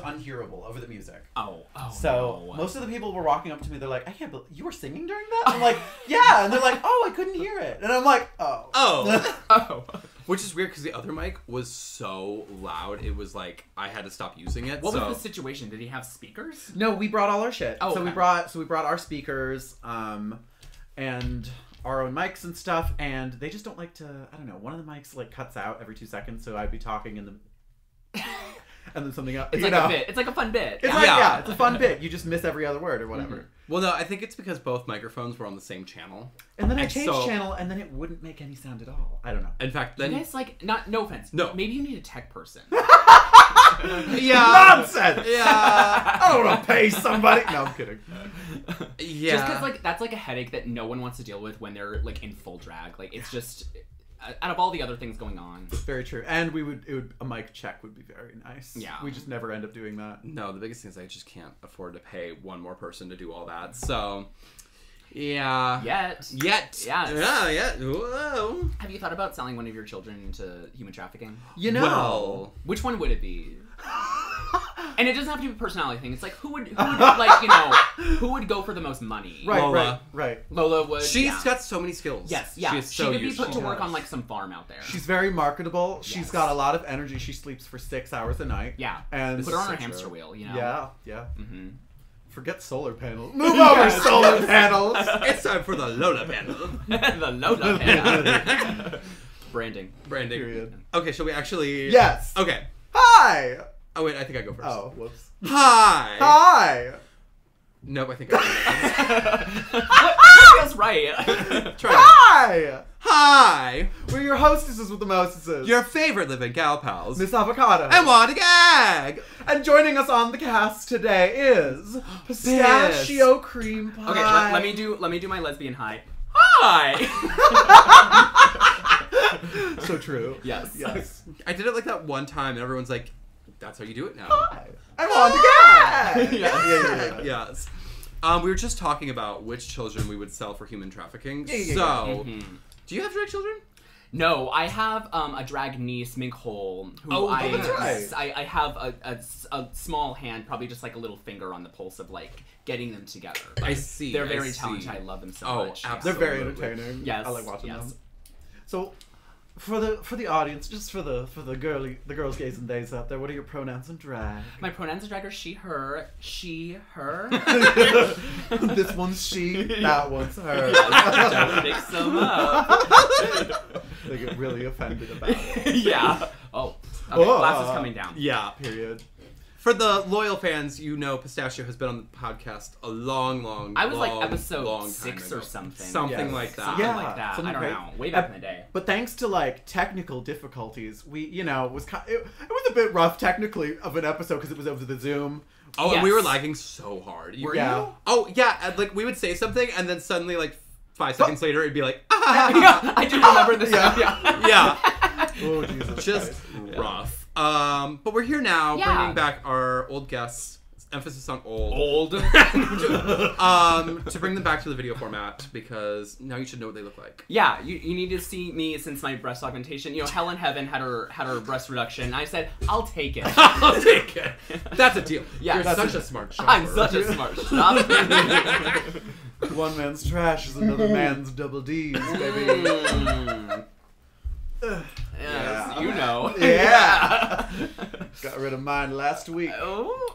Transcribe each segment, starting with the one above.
unhearable over the music. So most of the people were walking up to me. They're like, "I can't believe you were singing during that." I'm like, "Yeah," and they're like, "Oh, I couldn't hear it," and I'm like, "Oh." Which is weird because the other mic was so loud. It was like I had to stop using it. What was the situation? Did he have speakers? No, we brought all our shit. Oh, so okay. we brought our speakers, and our own mics and stuff, and they just don't like to. I don't know. One of the mics like cuts out every 2 seconds, so I'd be talking in the. And then something else. It's like a bit. It's like a fun bit. It's it's a fun bit. You just miss every other word or whatever. Mm-hmm. Well, no, I think it's because both microphones were on the same channel. And then I changed channel, and then it wouldn't make any sound at all. I don't know. In fact, then... You guys, like, no offense. No. Maybe you need a tech person. Nonsense! Yeah. I don't want to pay somebody. No, I'm kidding. Yeah. Just because, like, that's, like, a headache that no one wants to deal with when they're, like, in full drag. Like, it's just... Out of all the other things going on. Very true. And a mic check would be very nice. Yeah. We just never end up doing that. No, the biggest thing is I just can't afford to pay one more person to do all that. So, yeah. Yet. Yes. Yeah. Whoa. Have you thought about selling one of your children into human trafficking? You know. Well, which one would it be? And it doesn't have to be a personality thing. It's like who would like, you know, who would go for the most money? Right. Lola would. She's got so many skills. Yes, yeah. She could be put to work on like some farm out there. She's very marketable. She's got a lot of energy. She sleeps for 6 hours a night. Yeah. And put her on a hamster wheel, you know. Yeah. Mm-hmm. Forget solar panels. Move over, solar panels. It's time for the Lola panel. The Lola panel. Branding. Period. Okay, shall we actually... Yes. Okay. Hi. Oh, wait, I think I go first. Oh, whoops. Hi. Nope, I think I go What feels right? Hi. We're your hostesses with the mostesses. Your favorite living gal pals. Miss Avocado. And want to gag. And joining us on the cast today is Pistachio Creampie. Okay, let me do my lesbian hi. Hi. So true. Yes. I did it like that one time, and everyone's like, "That's how you do it now." Hi. I want to gag. Yeah. Yes. We were just talking about which children we would sell for human trafficking. So, do you have drag children? No, I have a drag niece, Mink Hole, who I have a small hand, probably just like a little finger on the pulse of like getting them together. I see. They're very talented. I love them so much. Absolutely. They're very entertaining. Yes. I like watching them. So, for the audience, just for the girls, gays, and theys out there, what are your pronouns in drag? My pronouns in drag are she, her, her. This one's she, that one's her. Don't mix them up. They get really offended about it. Yeah. Oh. Okay, glass is coming down. Yeah. Period. For the loyal fans, you know Pistachio has been on the podcast a long I was like long episode 6 or something. Something like that. Something like that. I don't know. Way back in the day. But thanks to like technical difficulties, it was a bit rough technically of an episode because it was over the Zoom. Oh, and we were lagging so hard. You? Oh, yeah. And, like we would say something, and then suddenly, like 5 seconds later, it'd be like, I do remember this. Yeah. Oh, Jesus. Just rough. But we're here now, bringing back our old guests. Emphasis on old. To bring them back to the video format, because now you should know what they look like. Yeah, you need to see me since my breast augmentation. You know, Hell in Heaven had her breast reduction. I said, I'll take it. I'll take it. That's a deal. Yeah, You're such a smart shopper. I'm such a smart shopper. One man's trash is another man's double D's, baby. Yes, you know. Yeah. Got rid of mine last week. Oh.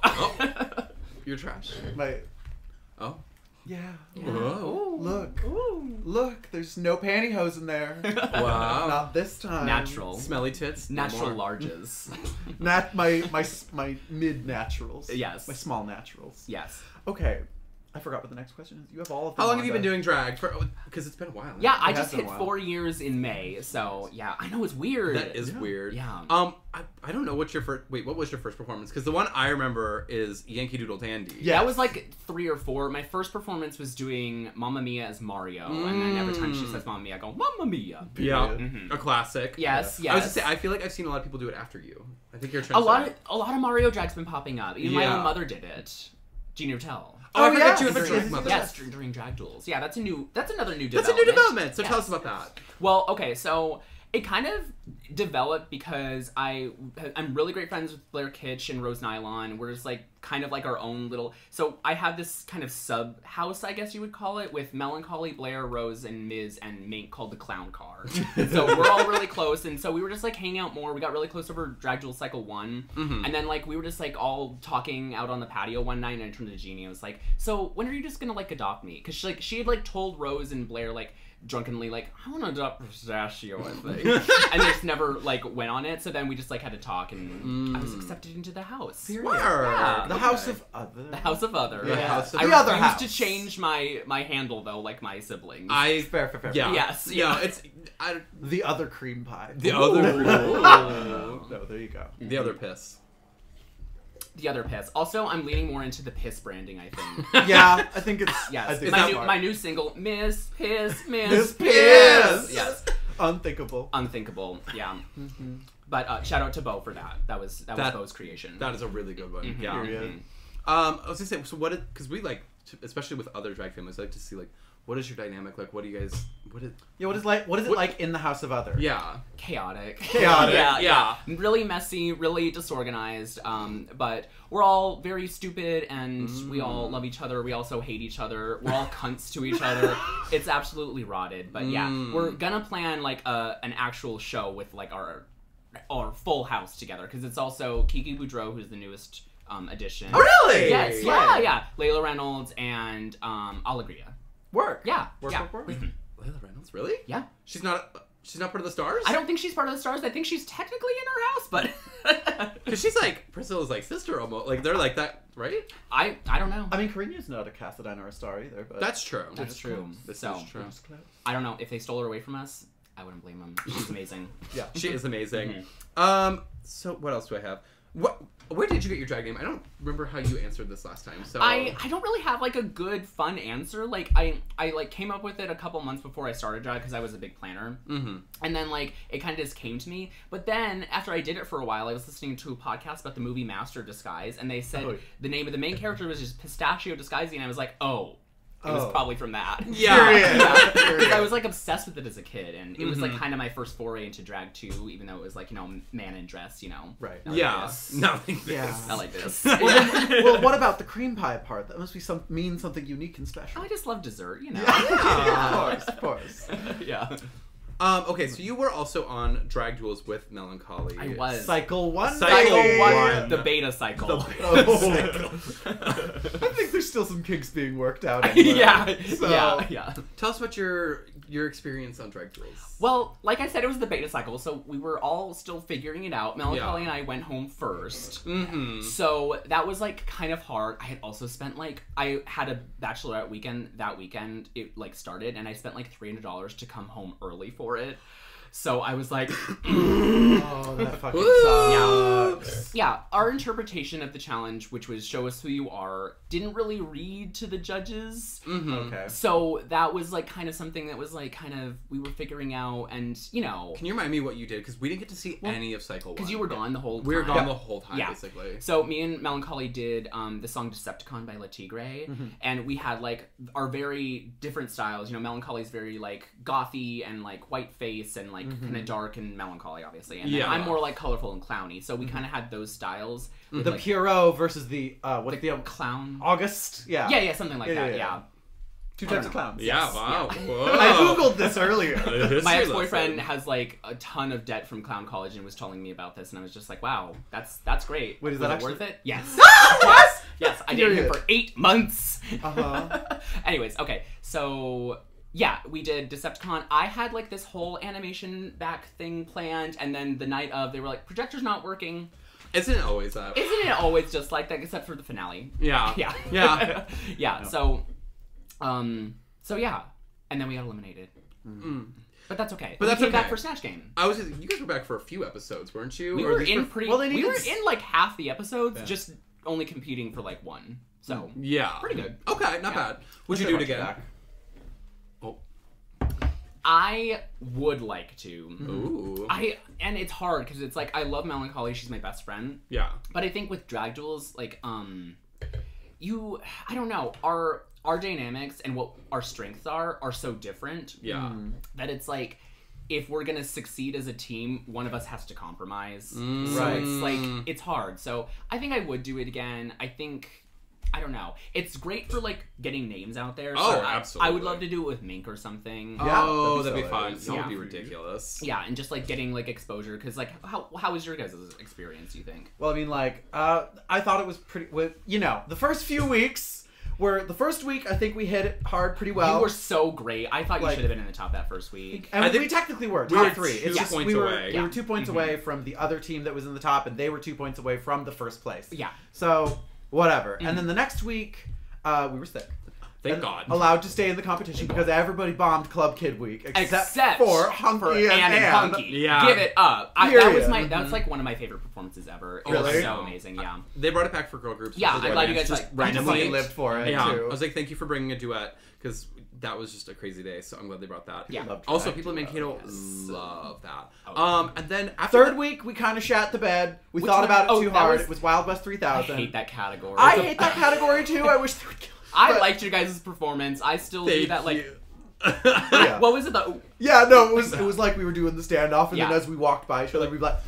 You're trash. Oh. Yeah. Whoa. Look. Look, there's no pantyhose in there. Wow. Not this time. Natural. Smelly tits. Natural larges. My mid-naturals. Yes. My small naturals. Yes. Okay. I forgot what the next question is. You have all of them. How long have you been doing drag? Because it's been a while. Yeah, I just hit 4 years in May, so yeah, I know it's weird. That is weird. Yeah. I don't know what your first. Wait, what was your first performance? Because the one I remember is Yankee Doodle Dandy. Yeah, that was like 3 or 4. My first performance was doing Mamma Mia as Mario, and then every time she says Mamma Mia, I go Mamma Mia. Yeah, a classic. Yes. I was gonna say, I feel like I've seen a lot of people do it after you. I think you're a lot of Mario drag's been popping up. Even my own mother did it. Gina Tell. Oh, I forgot you have a drag mother. Yes, during Drag Duels. Yeah, that's another new development. That's a new development. So tell us about that. Well, okay, so It kind of developed because I'm really great friends with Blair Kitsch and Rose Nylon. We're just like kind of like our own little. So I have this kind of sub house, I guess you would call it, with Melancholy, Blair, Rose, and Miz and Mink called the Clown Car. So we're all really close, and so we were just like hanging out more. We got really close over Drag Duels Cycle 1, and then like we were just like all talking out on the patio one night, and I turned to Jeannie. I was like, "So when are you just gonna like adopt me?" Because she had like told Rose and Blair like. Drunkenly like, I want to adopt Pistachio, I think. And they just never like went on it, so then we just like had to talk, and I was accepted into the house. Yeah. The House of Other. The House of Other. Yeah. House of the other refused house. to change my handle though, like my siblings. Fair. Yeah. Yes. Yeah. It's The other cream pie. the other. No, there you go. The other piss. The other piss. Also, I'm leaning more into the piss branding, I think. Yeah, I think it's. Yes. I think My new single, Miss Piss, Miss Piss. Piss. Yes. Unthinkable. Unthinkable. Yeah. But shout out to Bo for that. That was Bo's creation. That is a really good one. Yeah. Period. I was gonna say, so because we like, especially with other drag families, I like to see like, what is your dynamic like? What do you guys? What is it like in the House of Other? Yeah. Chaotic. Yeah. Really messy, really disorganized. But we're all very stupid, and we all love each other. We also hate each other. We're all cunts to each other. It's absolutely rotted. But yeah, we're gonna plan like an actual show with like our full house together, because it's also Kiki Boudreau, who's the newest addition. Oh, really? Yes. Yeah. Layla Reynolds and Alegria. Work. Yeah. Work. Layla Reynolds, really? Yeah. She's not part of the stars? I don't think she's part of the stars. I think she's technically in her house, but because she's like Priscilla's like sister almost. Like they're like that, right? I don't know. I mean, Karina's not a Cassadine or a star either, but That's true. That's true. This So is true. I don't know if they stole her away from us. I wouldn't blame them. She's amazing. Yeah, She is amazing. So what else do I have? Where did you get your drag name? I don't remember how you answered this last time. So I don't really have like a good fun answer. Like I like came up with it a couple months before I started drag, because I was a big planner. And then like it kind of just came to me. But then after I did it for a while, I was listening to a podcast about the movie Master Disguise, and they said the name of the main character was just Pistachio Disguising, and I was like, it was probably from that. Yeah. Because I was like obsessed with it as a kid, and it was like kind of my first foray into drag too, even though it was like, man in dress, Right. Not Yeah. Like this. Not like this. Yeah. Not like this. Well, what about the cream pie part? That must be mean something unique and special. I just love dessert, Of course. Yeah. Okay, so you were also on Drag Duels with Melancholy. I was. Cycle 1. Cycle one. one. The beta cycle. I think there's still some kinks being worked out. Anyway, Yeah. Tell us about your experience on Drag Duels. Well, like I said, it was the beta cycle, so we were all still figuring it out. Melancholy and I went home first. So that was like kind of hard. I had also spent like, I had a bachelorette weekend that weekend. It like started, and I spent like $300 to come home early for it. So I was like, oh, that fucking sucks. Yeah, our interpretation of the challenge, which was show us who you are, didn't really read to the judges. Okay. So that was like kind of something that was like kind of, we were figuring out, and Can you remind me what you did? Because we didn't get to see any of Cycle 1. Because you were gone the whole time. We were gone the whole time, basically. So me and Melancholy did the song Decepticon by La Tigre, and we had like our very different styles. Melancholy's very like gothy and like white face and like kind of dark and melancholy, obviously. And then I'm more like colorful and clowny. So we kind of had those styles. The like, Pierrot versus the clown. August? Yeah, something like that. Yeah. Two types of clowns. Yeah, wow. I googled this earlier. My ex-boyfriend has like a ton of debt from clown college and was telling me about this, and I was just like, wow, that's great. Wait, is was that it actually worth it? Yes. What? Yes, I dated him for 8 months. Uh-huh. Anyways, okay, so yeah, we did Decepticon. I had like this whole animation back thing planned, and then the night of, they were like, projector's not working. Isn't it always that? Isn't it always just like that, except for the finale? Yeah. Yeah. Yeah. Yeah. No. So yeah, and then we got eliminated. But that's okay. But that's came okay. back for Snatch Game. You guys were back for a few episodes, weren't you? We Or were these in were- pretty. well, we were in like half the episodes, just only competing for like one. So Yeah. pretty good. Okay, not bad. Would you do it again? Oh. I would like to. Ooh. And it's hard because it's like I love Melancholy. She's my best friend. Yeah. But I think with Drag Duels, like I don't know, our dynamics and what our strengths are so different. Yeah. That it's like if we're gonna succeed as a team, one of us has to compromise. So Right. it's like, it's hard. So I think I would do it again. I don't know. It's great for like getting names out there. So absolutely. I would love to do it with Mink or something. Yeah, that'd be so fun. nice. That Yeah. would be ridiculous. Yeah, and just like getting like exposure, because like how was your guys' experience, you think? Well, I mean, like, I thought it was pretty. You know, the first few weeks were the first week. I think we hit it hard pretty well. You were so great. I thought you Like- should have been in the top that first week. And I think we technically were we top were 3. It's 2 just points we were away. we were 2 points away from the other team that was in the top, and they were 2 points away from the first place. Yeah. So whatever. And then the next week, we were sick. Thank God. Allowed to stay in the competition because everybody bombed Club Kid Week except for Hunky and Ann. Hunky. Yeah. Give it up. That was like one of my favorite performances ever. It Really? was so amazing. Yeah. They brought it back for girl groups. Yeah, for the I'm glad you audience, guys, just like, I just randomly fucking lived for it Yeah, too. I was like, thank you for bringing a duet because that was just a crazy day. So I'm glad they brought that. Yeah. Loved Also, Drag people in Mankato Duels. love that. Oh. And then after Third week, we kind of shat the bed. We Which thought one? about it Oh, too that hard. was- It was Wild West I 3000. hate that category. I hate that category too. I wish they would kill it. I But- liked your guys' performance. I still do that. Like, Yeah. what was it? The Yeah, no, it was like we were doing the standoff, and then Yeah. as we walked by each other, we'd be like,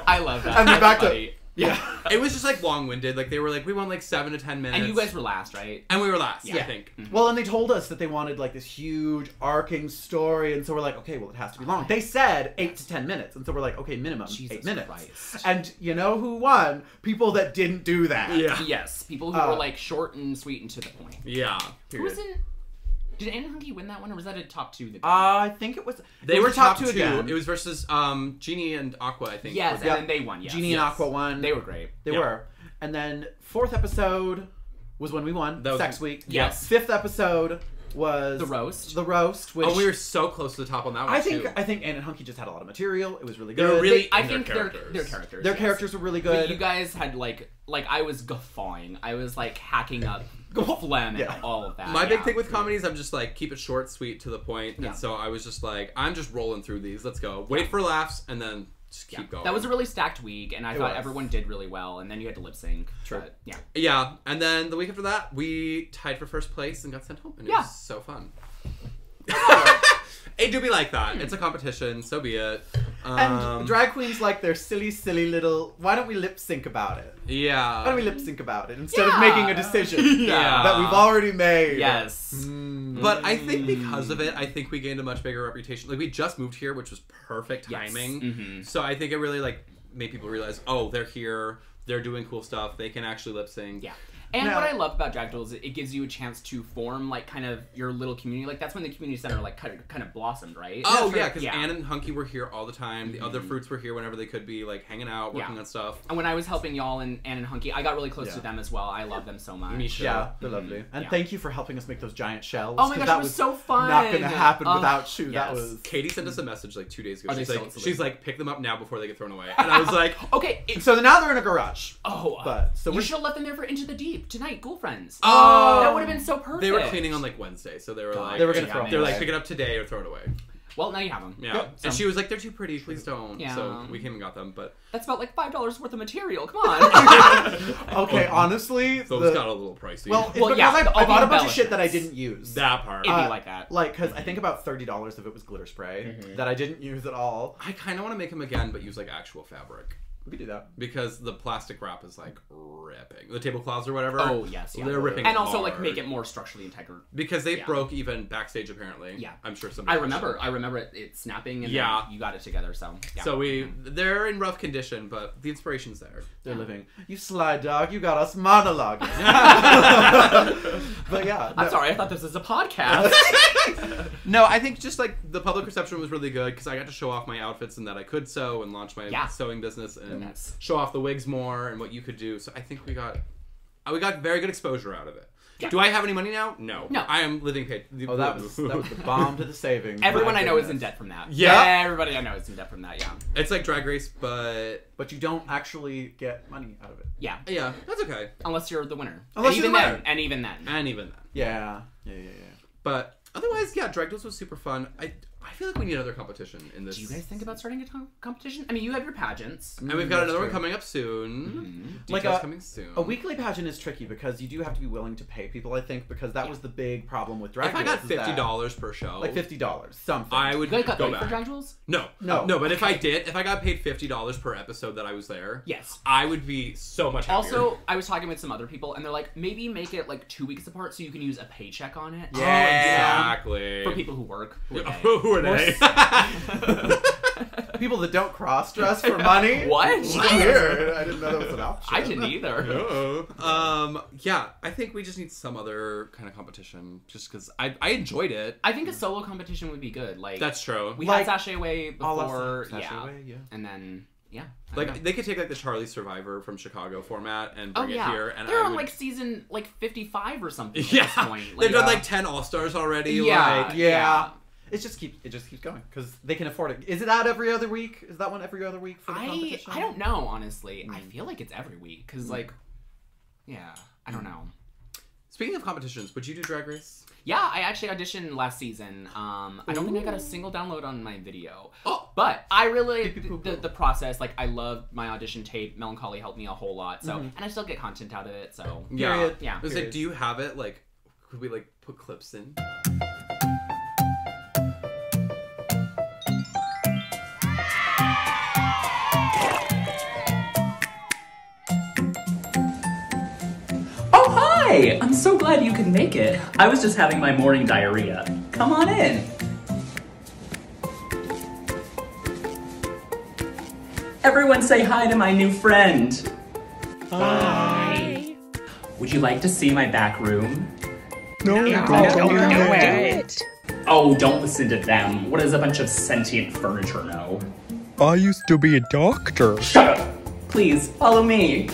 I love that. And then That's back to- funny. yeah. It was just like long-winded. Like they were like, we want like 7 to 10 minutes. And you guys were last, right? And we were last. Yeah. I think. Well, and they told us that they wanted like this huge arcing story, and so we're like, okay, well, it has to be long. They said 8 to 10 minutes, and so we're like, okay, minimum Jesus 8 minutes. Christ. And you know who won? People that didn't do that. Yeah. Yes, people who were like short and sweet and to the point. Yeah. Who was in? Did Ann and Hunky win that one, or was that a top 2? I think it was. They it were was top 2 again. It was versus Genie and Aqua, I think. Yes, Yeah. and then they won. Yes, Genie yes. and Aqua won. They were great. They Yeah. were. And then 4th episode was when we won. That was- Sex Week. Yes. 5th episode was The roast. The roast. Which Oh, we were so close to the top on that one. I think too. Ann and Hunky just had a lot of material. It was really They good. were really I in their think their characters. characters. Their yes. characters were really But good. you guys had like I was guffawing. I was like hacking up phlegm Yeah. and all of that. My big yeah. thing with comedies, I'm just like, keep it short, sweet, to the point. Yeah. And so I was just like, I'm just rolling through these. Let's go. Wait for laughs, and then just Yeah. keep going. That was a really stacked week, and I thought was. everyone did really well. And then you had to lip sync. True. But, yeah. Yeah, and then the week after that, we tied for first place and got sent home. And it Yeah. was so fun. It do be like that. It's a competition, so be it. And drag queens like their silly, silly little. Why don't we lip sync about it? Yeah. Why don't we lip sync about it instead of Yeah. making a decision Yeah. that we've already made? Yes. But I think because of it, I think we gained a much bigger reputation. Like, we just moved here, which was perfect Yes. timing. Mhm. So I think it really, like, made people realize, oh, they're here, they're doing cool stuff, they can actually lip sync. Yeah. And Now- what I love about Drag Duels, it gives you a chance to form like kind of your little community. Like that's when the community center like kind of blossomed, right? Oh, sure. yeah, because Yeah. Ann and Hunky were here all the time. The other fruits were here whenever they could be, like, hanging out, working Yeah. on stuff. And when I was helping y'all and Ann and Hunky, I got really close Yeah. to them as well. I love them so much. Me too. Yeah, they're lovely. And Yeah. thank you for helping us make those giant shells. Oh my 'cause gosh, that it was so fun. Not gonna happen Oh, without you. That yes. was. Katie sent us a message, like, 2 days ago. Are they She's still like, pick them up now before they get thrown away. And I was like, Okay. So now they're in a garage. But so you we're should have left them there for Into the Deep tonight, Ghoul Friends. oh, That would have been so perfect. They were cleaning on, like, Wednesday, so they were like, They were gonna Yeah, throw man. them they're like, away. pick it up today or throw it away. Well, now you have them. Yeah. Yep. And So- she was like, they're too pretty, please don't. Yeah. So we came and got them, but That's about like $5 worth of material. Come on. Okay, honestly, those got a little pricey. well, it's Well, because yeah, I all bought the a bunch of shit that I embellishments. didn't use. that part. It'd be like that. Like, because I think about $30 of it was glitter spray that I didn't use at all. I kind of want to make them again, but use, like, actual fabric. We could do that. Because the plastic wrap is, like, ripping. The tablecloths or whatever. Oh, yes, yeah. They're ripping And also like hard. make it more structurally integral. Because they Yeah. broke even backstage, apparently. Yeah. I'm sure somebody... I remember it snapping and Yeah. then you got it together. So yeah. So they're in rough condition, but the inspiration's there. They're living. You sly dog, you got us monologuing. But yeah. I'm no. sorry, I thought this was a podcast. No, I think just, like, the public reception was really good because I got to show off my outfits and that I could sew and launch my Yeah. sewing business and Yes. show off the wigs more and what you could do. So I think we got very good exposure out of it. Yeah. Do I have any money now? No. No. I am living paid. Oh, that was the bomb to the savings. Everyone My I know is in goodness. debt from that. Yeah. Everybody I know is in debt from that, yeah. It's like Drag Race, but But you don't actually get money out of it. Yeah. yeah, that's okay. Unless you're the winner. Unless and you're even the then. winner. And even then. And even then. Yeah. But otherwise, yeah, Drag Duels was super fun. I feel like we need another competition in this. Do you guys think about starting a competition? I mean, you have your pageants. And we've got That's another one true. coming up soon. Details coming soon. A weekly pageant is tricky because you do have to be willing to pay people, I think, because that was the big problem with Drag Duels. If I got $50 per show, like $50, something, I would you got go paid back. for Drag Duels? No. But if I got paid $50 per episode that I was there, yes, I would be so much happier. Also, I was talking with some other people, and they're like, maybe make it like 2 weeks apart so you can use a paycheck on it. Yeah, exactly. For people who work. Who are they? People that don't cross-dress for money? What? Weird. I didn't know that was an option. I didn't either. Yeah, I think we just need some other kind of competition, just because I enjoyed it. I think a solo competition would be good. Like that's true. We had Sashay Away before, yeah, and then like they could take like the Charlie Survivor from Chicago format and bring it here. And they're on like season like 55 or something. Yeah, at this point. Like, they've done like 10 All-Stars already. Yeah. It just keeps going because they can afford it. Is it out every other week? Is that one every other week for the competition? I don't know, honestly. I feel like it's every week because like, yeah, I don't know. Speaking of competitions, would you do Drag Race? Yeah, I actually auditioned last season. I don't think I got a single download on my video. But I really, the process, like I loved my audition tape. Melancholy helped me a whole lot. So, and I still get content out of it. So, yeah. I was like, do you have it? Like, could we like put clips in? Hi! I'm so glad you could make it. I was just having my morning diarrhea. Come on in. Everyone say hi to my new friend. Hi. Would you like to see my back room? No, don't do it. Oh, don't listen to them. What does a bunch of sentient furniture know? I used to be a doctor. Shut up! Please, follow me.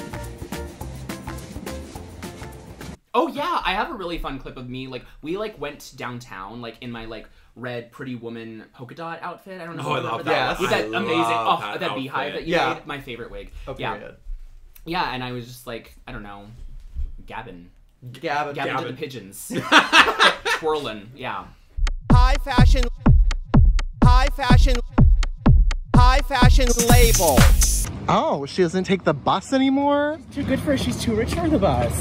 Oh yeah, I have a really fun clip of me. Like we like went downtown, like in my like red Pretty Woman polka dot outfit. I don't know. Oh, I love that. With that amazing, that beehive that you made. My favorite wig. Yeah, and I was just like, I don't know, gabbing to the pigeons, twirling. Yeah. High fashion label. Oh, she doesn't take the bus anymore? Too good for her. She's too rich for the bus.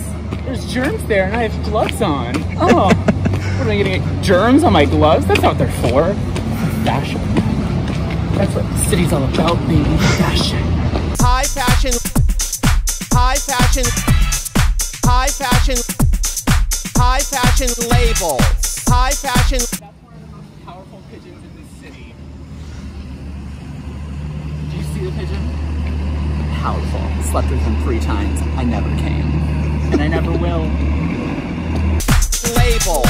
There's germs there, and I have gloves on. Oh, what am I gonna get? Germs on my gloves? That's not what they're for. Fashion. That's what the city's all about, baby. Fashion. High fashion label. High fashion. That's one of the most powerful pigeons in this city. Did you see the pigeon? Powerful. Slept with him 3 times. I never came. And I never will. Label.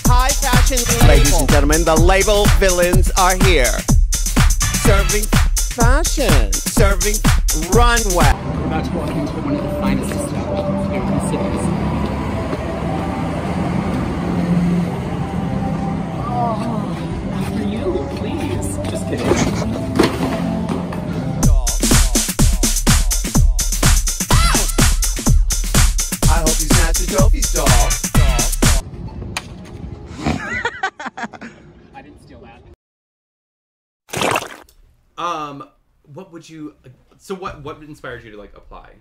High fashion label. Ladies and gentlemen, the label villains are here. Serving fashion. Serving runway. We're about to walk into one of the finest establishments here in the city. Oh, after you, please. Just kidding. I hope you snatch the trophies, doll. I didn't steal that. What would you? So what inspired you to like apply?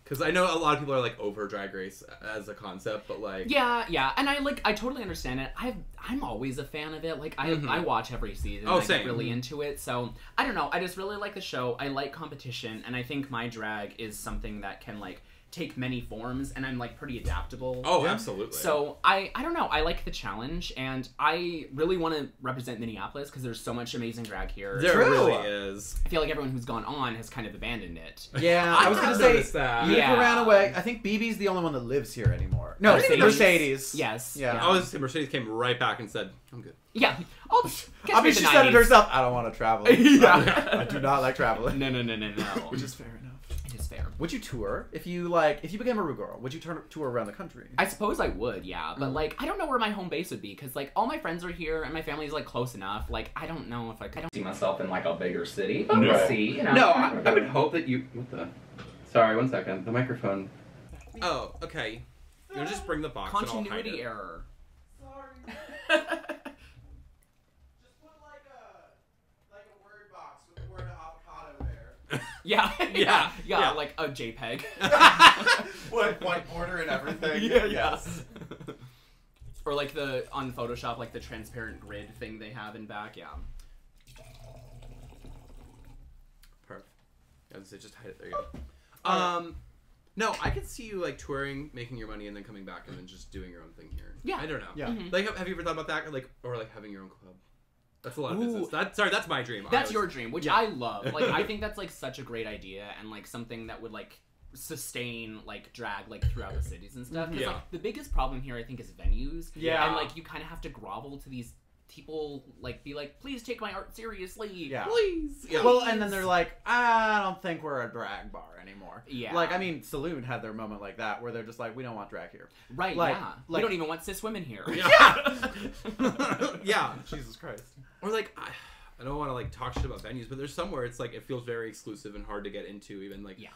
Because I know a lot of people are like over Drag Race as a concept, but like yeah, and I totally understand it. I'm always a fan of it. Like I watch every season. I get really into it. So I don't know. I just really like the show. I like competition, and I think my drag is something that can like take many forms, and I'm like pretty adaptable. Oh, absolutely. So I don't know. I like the challenge, and I really want to represent Minneapolis because there's so much amazing drag here. There really is. I feel like everyone who's gone on has kind of abandoned it. Yeah, I was gonna say that. Utica ran away. I think BB's the only one that lives here anymore. No, Mercedes. Yes. Yeah. I was gonna say Mercedes came right back and said, "I'm good." Yeah. I mean, she said it herself. I don't want to travel. Yeah. I do not like traveling. No. Which is fair enough. It is fair. Would you tour if you became a Rue girl? Would you tour around the country? I suppose I would, yeah. But like, I don't know where my home base would be because like all my friends are here and my family's like close enough. Like, I don't know if I don't see myself in like a bigger city. But we'll see. You know. No, I would hope that you. What the? Sorry, 1 second. The microphone. Oh, okay. You'll just bring the box. Continuity error. Sorry. Just put like Yeah, like a JPEG. White border and everything. Yes. Or like on Photoshop, like the transparent grid thing they have in back. Yeah. Perfect. I was gonna say, just hide it. There you go. No, I could see you like touring, making your money, and then coming back and then just doing your own thing here. Yeah. I don't know. Yeah. Like, have you ever thought about that? Like, or like having your own club? That's a lot of business. That's my dream. That's your dream, which I love. Like, I think that's like such a great idea and like something that would like sustain like drag like throughout the cities and stuff. 'Cause, like, the biggest problem here I think is venues. Yeah. And like you kind of have to grovel to these people, like be like, please take my art seriously. Yeah. Please. Yeah. Well, and then they're like, I don't think we're a drag bar anymore. Yeah. Like, I mean, Saloon had their moment like that where they're just like, we don't want drag here. Right. Like- yeah. like- We don't even want cis women here. Yeah. Jesus Christ. Or like, I don't want to like talk shit about venues, but there's somewhere it's like it feels very exclusive and hard to get into. Even like, yeah.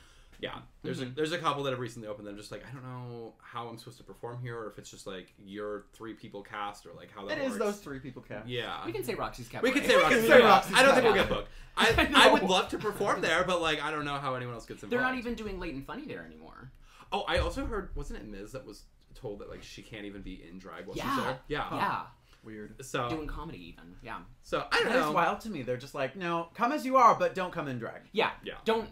There's a couple that have recently opened. I'm just like, I don't know how I'm supposed to perform here, or if it's just like your 3 people cast, or like how that It works. is those 3 people cast. Yeah. We can say Roxy's Cabaret. We can say Roxy's. say Roxy's I don't think we'll Cabaret. get booked. I would love to perform there, but like I don't know how anyone else gets involved. They're not even doing Late and Funny there anymore. Oh, I also heard, wasn't it Miz that was told that like she can't even be in drag while she's there? Yeah. Yeah. Weird. So Doing comedy even. Yeah. So I don't That is know. wild to me. They're just like, no, come as you are, but don't come in drag. Yeah. Yeah. Don't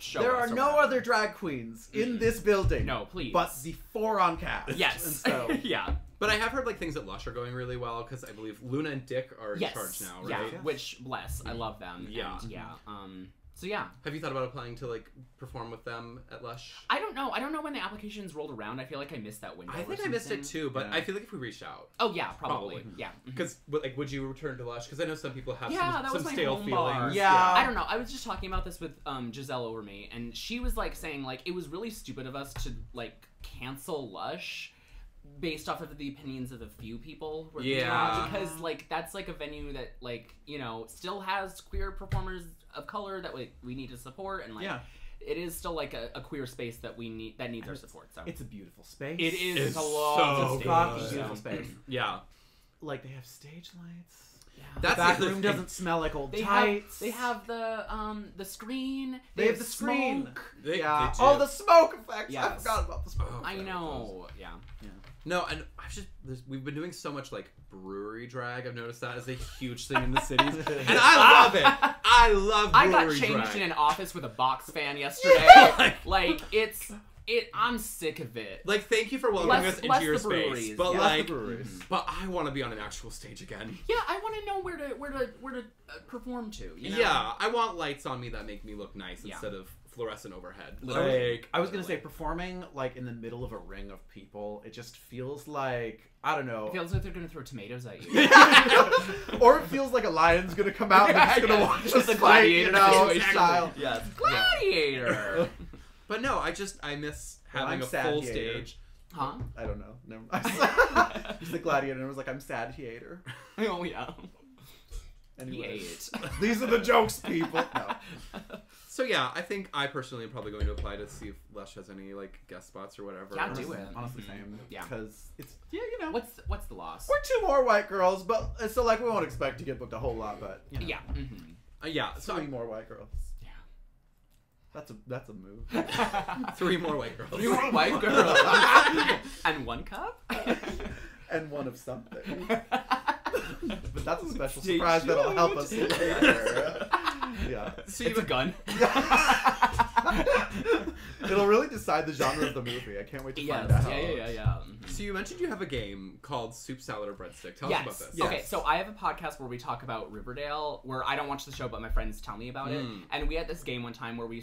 show There us are or no whatever. other drag queens in this building. No, please. But the 4 on cast. Yes. And so, Yeah. But I have heard like things at Lush are going really well because I believe Luna and Dick are in charge now, right? Yeah. Which bless, I love them. Yeah. And, yeah. So yeah. Have you thought about applying to like perform with them at Lush? I don't know. I don't know when the applications rolled around. I feel like I missed that window. I think or I missed it something. too, but Yeah. I feel like if we reached out, Oh yeah, probably. Yeah. because like, would you return to Lush? Because I know some people have Yeah, that some was my stale home feelings. bar. Yeah. I don't know. I was just talking about this with Giselle over me, and she was like saying like it was really stupid of us to like cancel Lush based off of the opinions of a few people. Yeah. Because like that's like a venue that like still has queer performers of color that we need to support, and like yeah. it is still like a queer space that needs our support. So It's a beautiful space. it is It's a lot so of Fucking good. beautiful space. Yeah. Like, they have stage lights. Yeah. The That's back the room thing. doesn't smell like old They tights. have the screen. They have the screen. smoke. They Yeah. do. Oh, the smoke effects. I Yes. forgot about the smoke. Oh, I God, know. Yeah. No, and we've been doing so much like brewery drag. I've noticed that as a huge thing in the cities, and I love it. I love brewery I got changed drag. in an office with a box fan yesterday. Like I'm sick of it. Like, thank you for welcoming Bless- us into bless your the space, breweries. but Yeah. like, the breweries. but I want to be on an actual stage again. Yeah, I want to know where to perform to. You know? Yeah, I want lights on me that make me look nice Yeah. instead of fluorescent overhead. Literally. Like, I was gonna say, performing like in the middle of a ring of people, it just feels like, I don't know. It feels like they're gonna throw tomatoes at you. Or it feels like a lion's gonna come out and they're just gonna watch Just us a fight, gladiator situation. style. Yes, gladiator. but no, I miss having I'm a sad full theater. stage. Huh? I don't know. Never mind. He's the gladiator, and I was like, I'm sad theater. Oh yeah. Anyway, He ate. these are the jokes, people. No. So yeah, I think I personally am probably going to apply to see if Lush has any like guest spots or whatever. Yeah, do it. Honestly, same. Yeah. Because it's What's the loss? we're 2 more white girls, but so like we won't expect to get booked a whole lot, but Yeah. Yeah, so 3 more white girls. Yeah. That's a move. 3 more white girls. 3 more white girls. And 1 cup? And 1 of something. But that's a special Stay surprise that'll tuned. help us later. Yeah. So It's a gun. It'll really decide the genre of the movie. I can't wait to find out. Yeah. So you mentioned you have a game called Soup, Salad, or Breadstick. Tell us Yes. about this. Yes. Okay, so I have a podcast where we talk about Riverdale, where I don't watch the show, but my friends tell me about it. And we had this game one time where we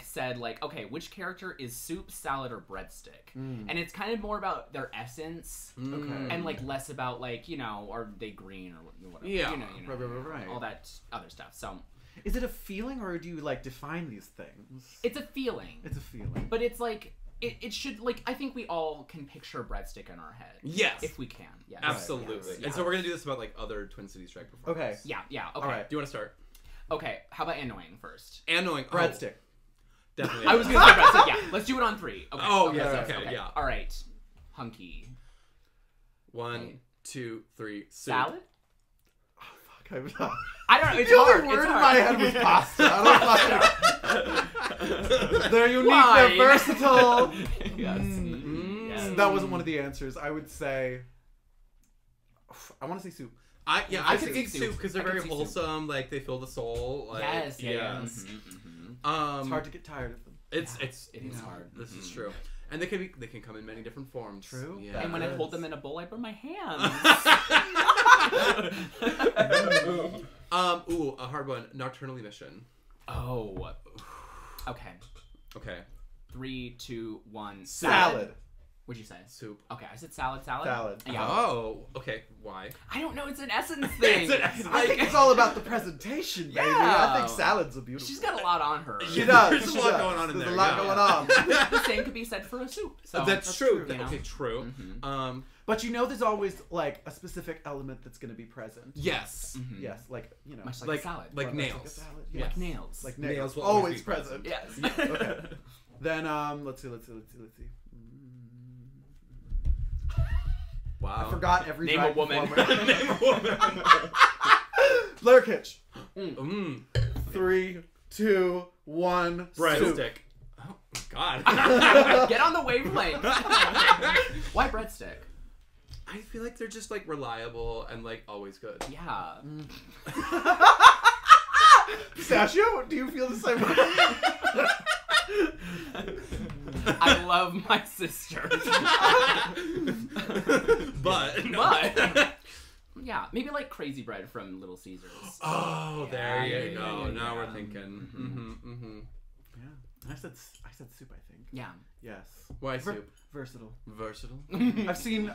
said okay, which character is soup, salad, or breadstick? And it's kind of more about their essence, and like less about are they green or whatever? Yeah. Right. all that other stuff. So Is it a feeling, or do you like define these things? it's a feeling. It's a feeling. But it's like it should I think we all can picture breadstick in our head. Yes. If we can. Yes. Absolutely. Yes. And so we're gonna do this about like other Twin Cities drag performers. Okay. Yeah. Okay. All right. Do you want to start? Okay. How about annoying first? And knowing Breadstick. Definitely. I was gonna say breadstick. Yeah. Let's do it on 3. Okay. Oh, okay, yes, okay, yeah. All right. Hunky. 1, 2, 3. Soup. Salad. Fuck, I don't know. It's the hard. only word It's in hard. my head was pasta. I don't know. They're unique. Why? They're versatile. Yes. Yes. That wasn't one of the answers. I would say. I want to say soup. I could see eat soup because they're very wholesome. Like they fill the soul. Like, yes. Yes. It's hard to get tired of them. It is hard. This is true. And they can come in many different forms. True. Yeah. And when I hold them in a bowl, I burn my hands. Ooh, a hard one. Nocturnal emission. Oh. Okay. Okay. 3, 2, 1. Salad. What'd you say? Soup. Okay, I said salad. Salad. Yeah. Oh, okay. Why? I don't know. It's an essence thing. I think it's all about the presentation, baby. Yeah. I think salad's a beautiful. She's got a lot on her. She does. There's a lot going on in there. There's a lot going on. The same could be said for a soup. So that's true. You know? Okay, true. But you know, there's always like a specific element that's going to be present. Yes. Yes, like you know, Much like a salad. Like nails. Like a salad. Like Yes. nails. Like Nails nails. will Always always be present. Yes. Okay. Then let's see. Wow. I forgot every Name a drag woman. performer. Name a woman. Blair Kitsch. 3, 2, 1. Breadstick. Oh God. Get on the wavelength. Why breadstick? I feel like they're just like reliable and like always good. Yeah. Pistachio, do you feel the same way? I love my sisters. but yeah, maybe like Crazy Bread from Little Caesars. Oh, there you Yeah, go. yeah, Now yeah. we're thinking. Yeah. I said soup, I think. Yeah. Yes. Why soup? Versatile. Versatile. I've seen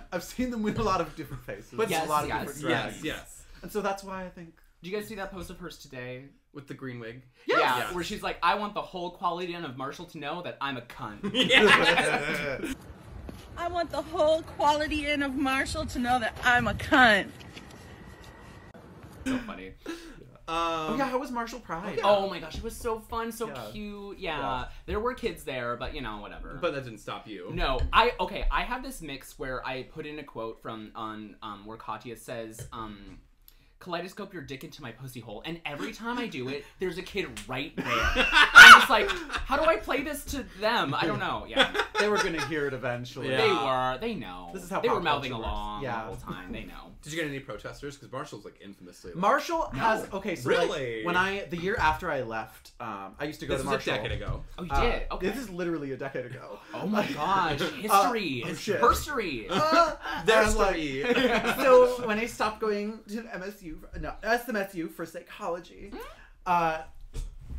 them with a lot of different faces. But Yes, a lot of yes, different drags. Yes. And so that's why I think. Did you guys see that post of hers today? With the green wig. Yeah, where she's like, I want the whole quality end of Marshall to know that I'm a cunt. I want the whole quality in of Marshall to know that I'm a cunt. So funny. Oh yeah, how was Marshall Pride? Oh my gosh, it was so fun, so Yeah. cute. Yeah. There were kids there, but you know, whatever. But that didn't stop you. No, I have this mix where I put in a quote from where Katya says, kaleidoscope your dick into my pussy hole, and every time I do it, there's a kid right there. I'm just like, how do I play this to them? I don't know. Yeah. They were gonna hear it eventually. Yeah. They know. This is how they were pop mouthing culture along works. the whole time. They know. Did you get any protesters? Because Marshall's like infamously. Like, Marshall has so Really? like, the year after I left, I used to go this to was Marshall. a decade ago. Oh, you did? Okay. This is literally a decade ago. Oh my gosh. History. Oh shit. History. There's so when I stopped going to SMSU for psychology,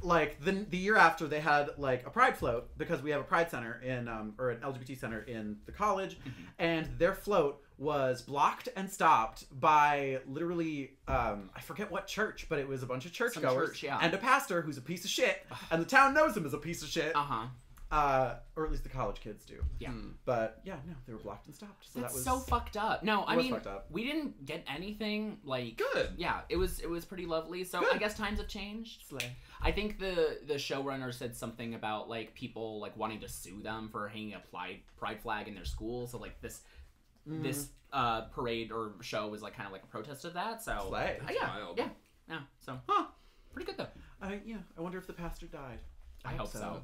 like the year after they had like a pride float because we have a pride center in or an LGBT center in the college, and their float was blocked and stopped by literally I forget what church, but it was a bunch of churchgoers church, yeah. and a pastor who's a piece of shit, and the town knows him as a piece of shit. Or at least the college kids do. Yeah. But yeah, no, they were blocked and stopped. So That's that was so fucked up. No, I was mean, fucked up. we didn't get anything like Good. Yeah, it was pretty lovely. So I guess times have changed. Slay. I think the showrunner said something about like people like wanting to sue them for hanging a pride flag in their school. So like this parade or show was like kind of like a protest of that. So Slay. Wild. yeah. So pretty good though. I wonder if the pastor died. I hope so.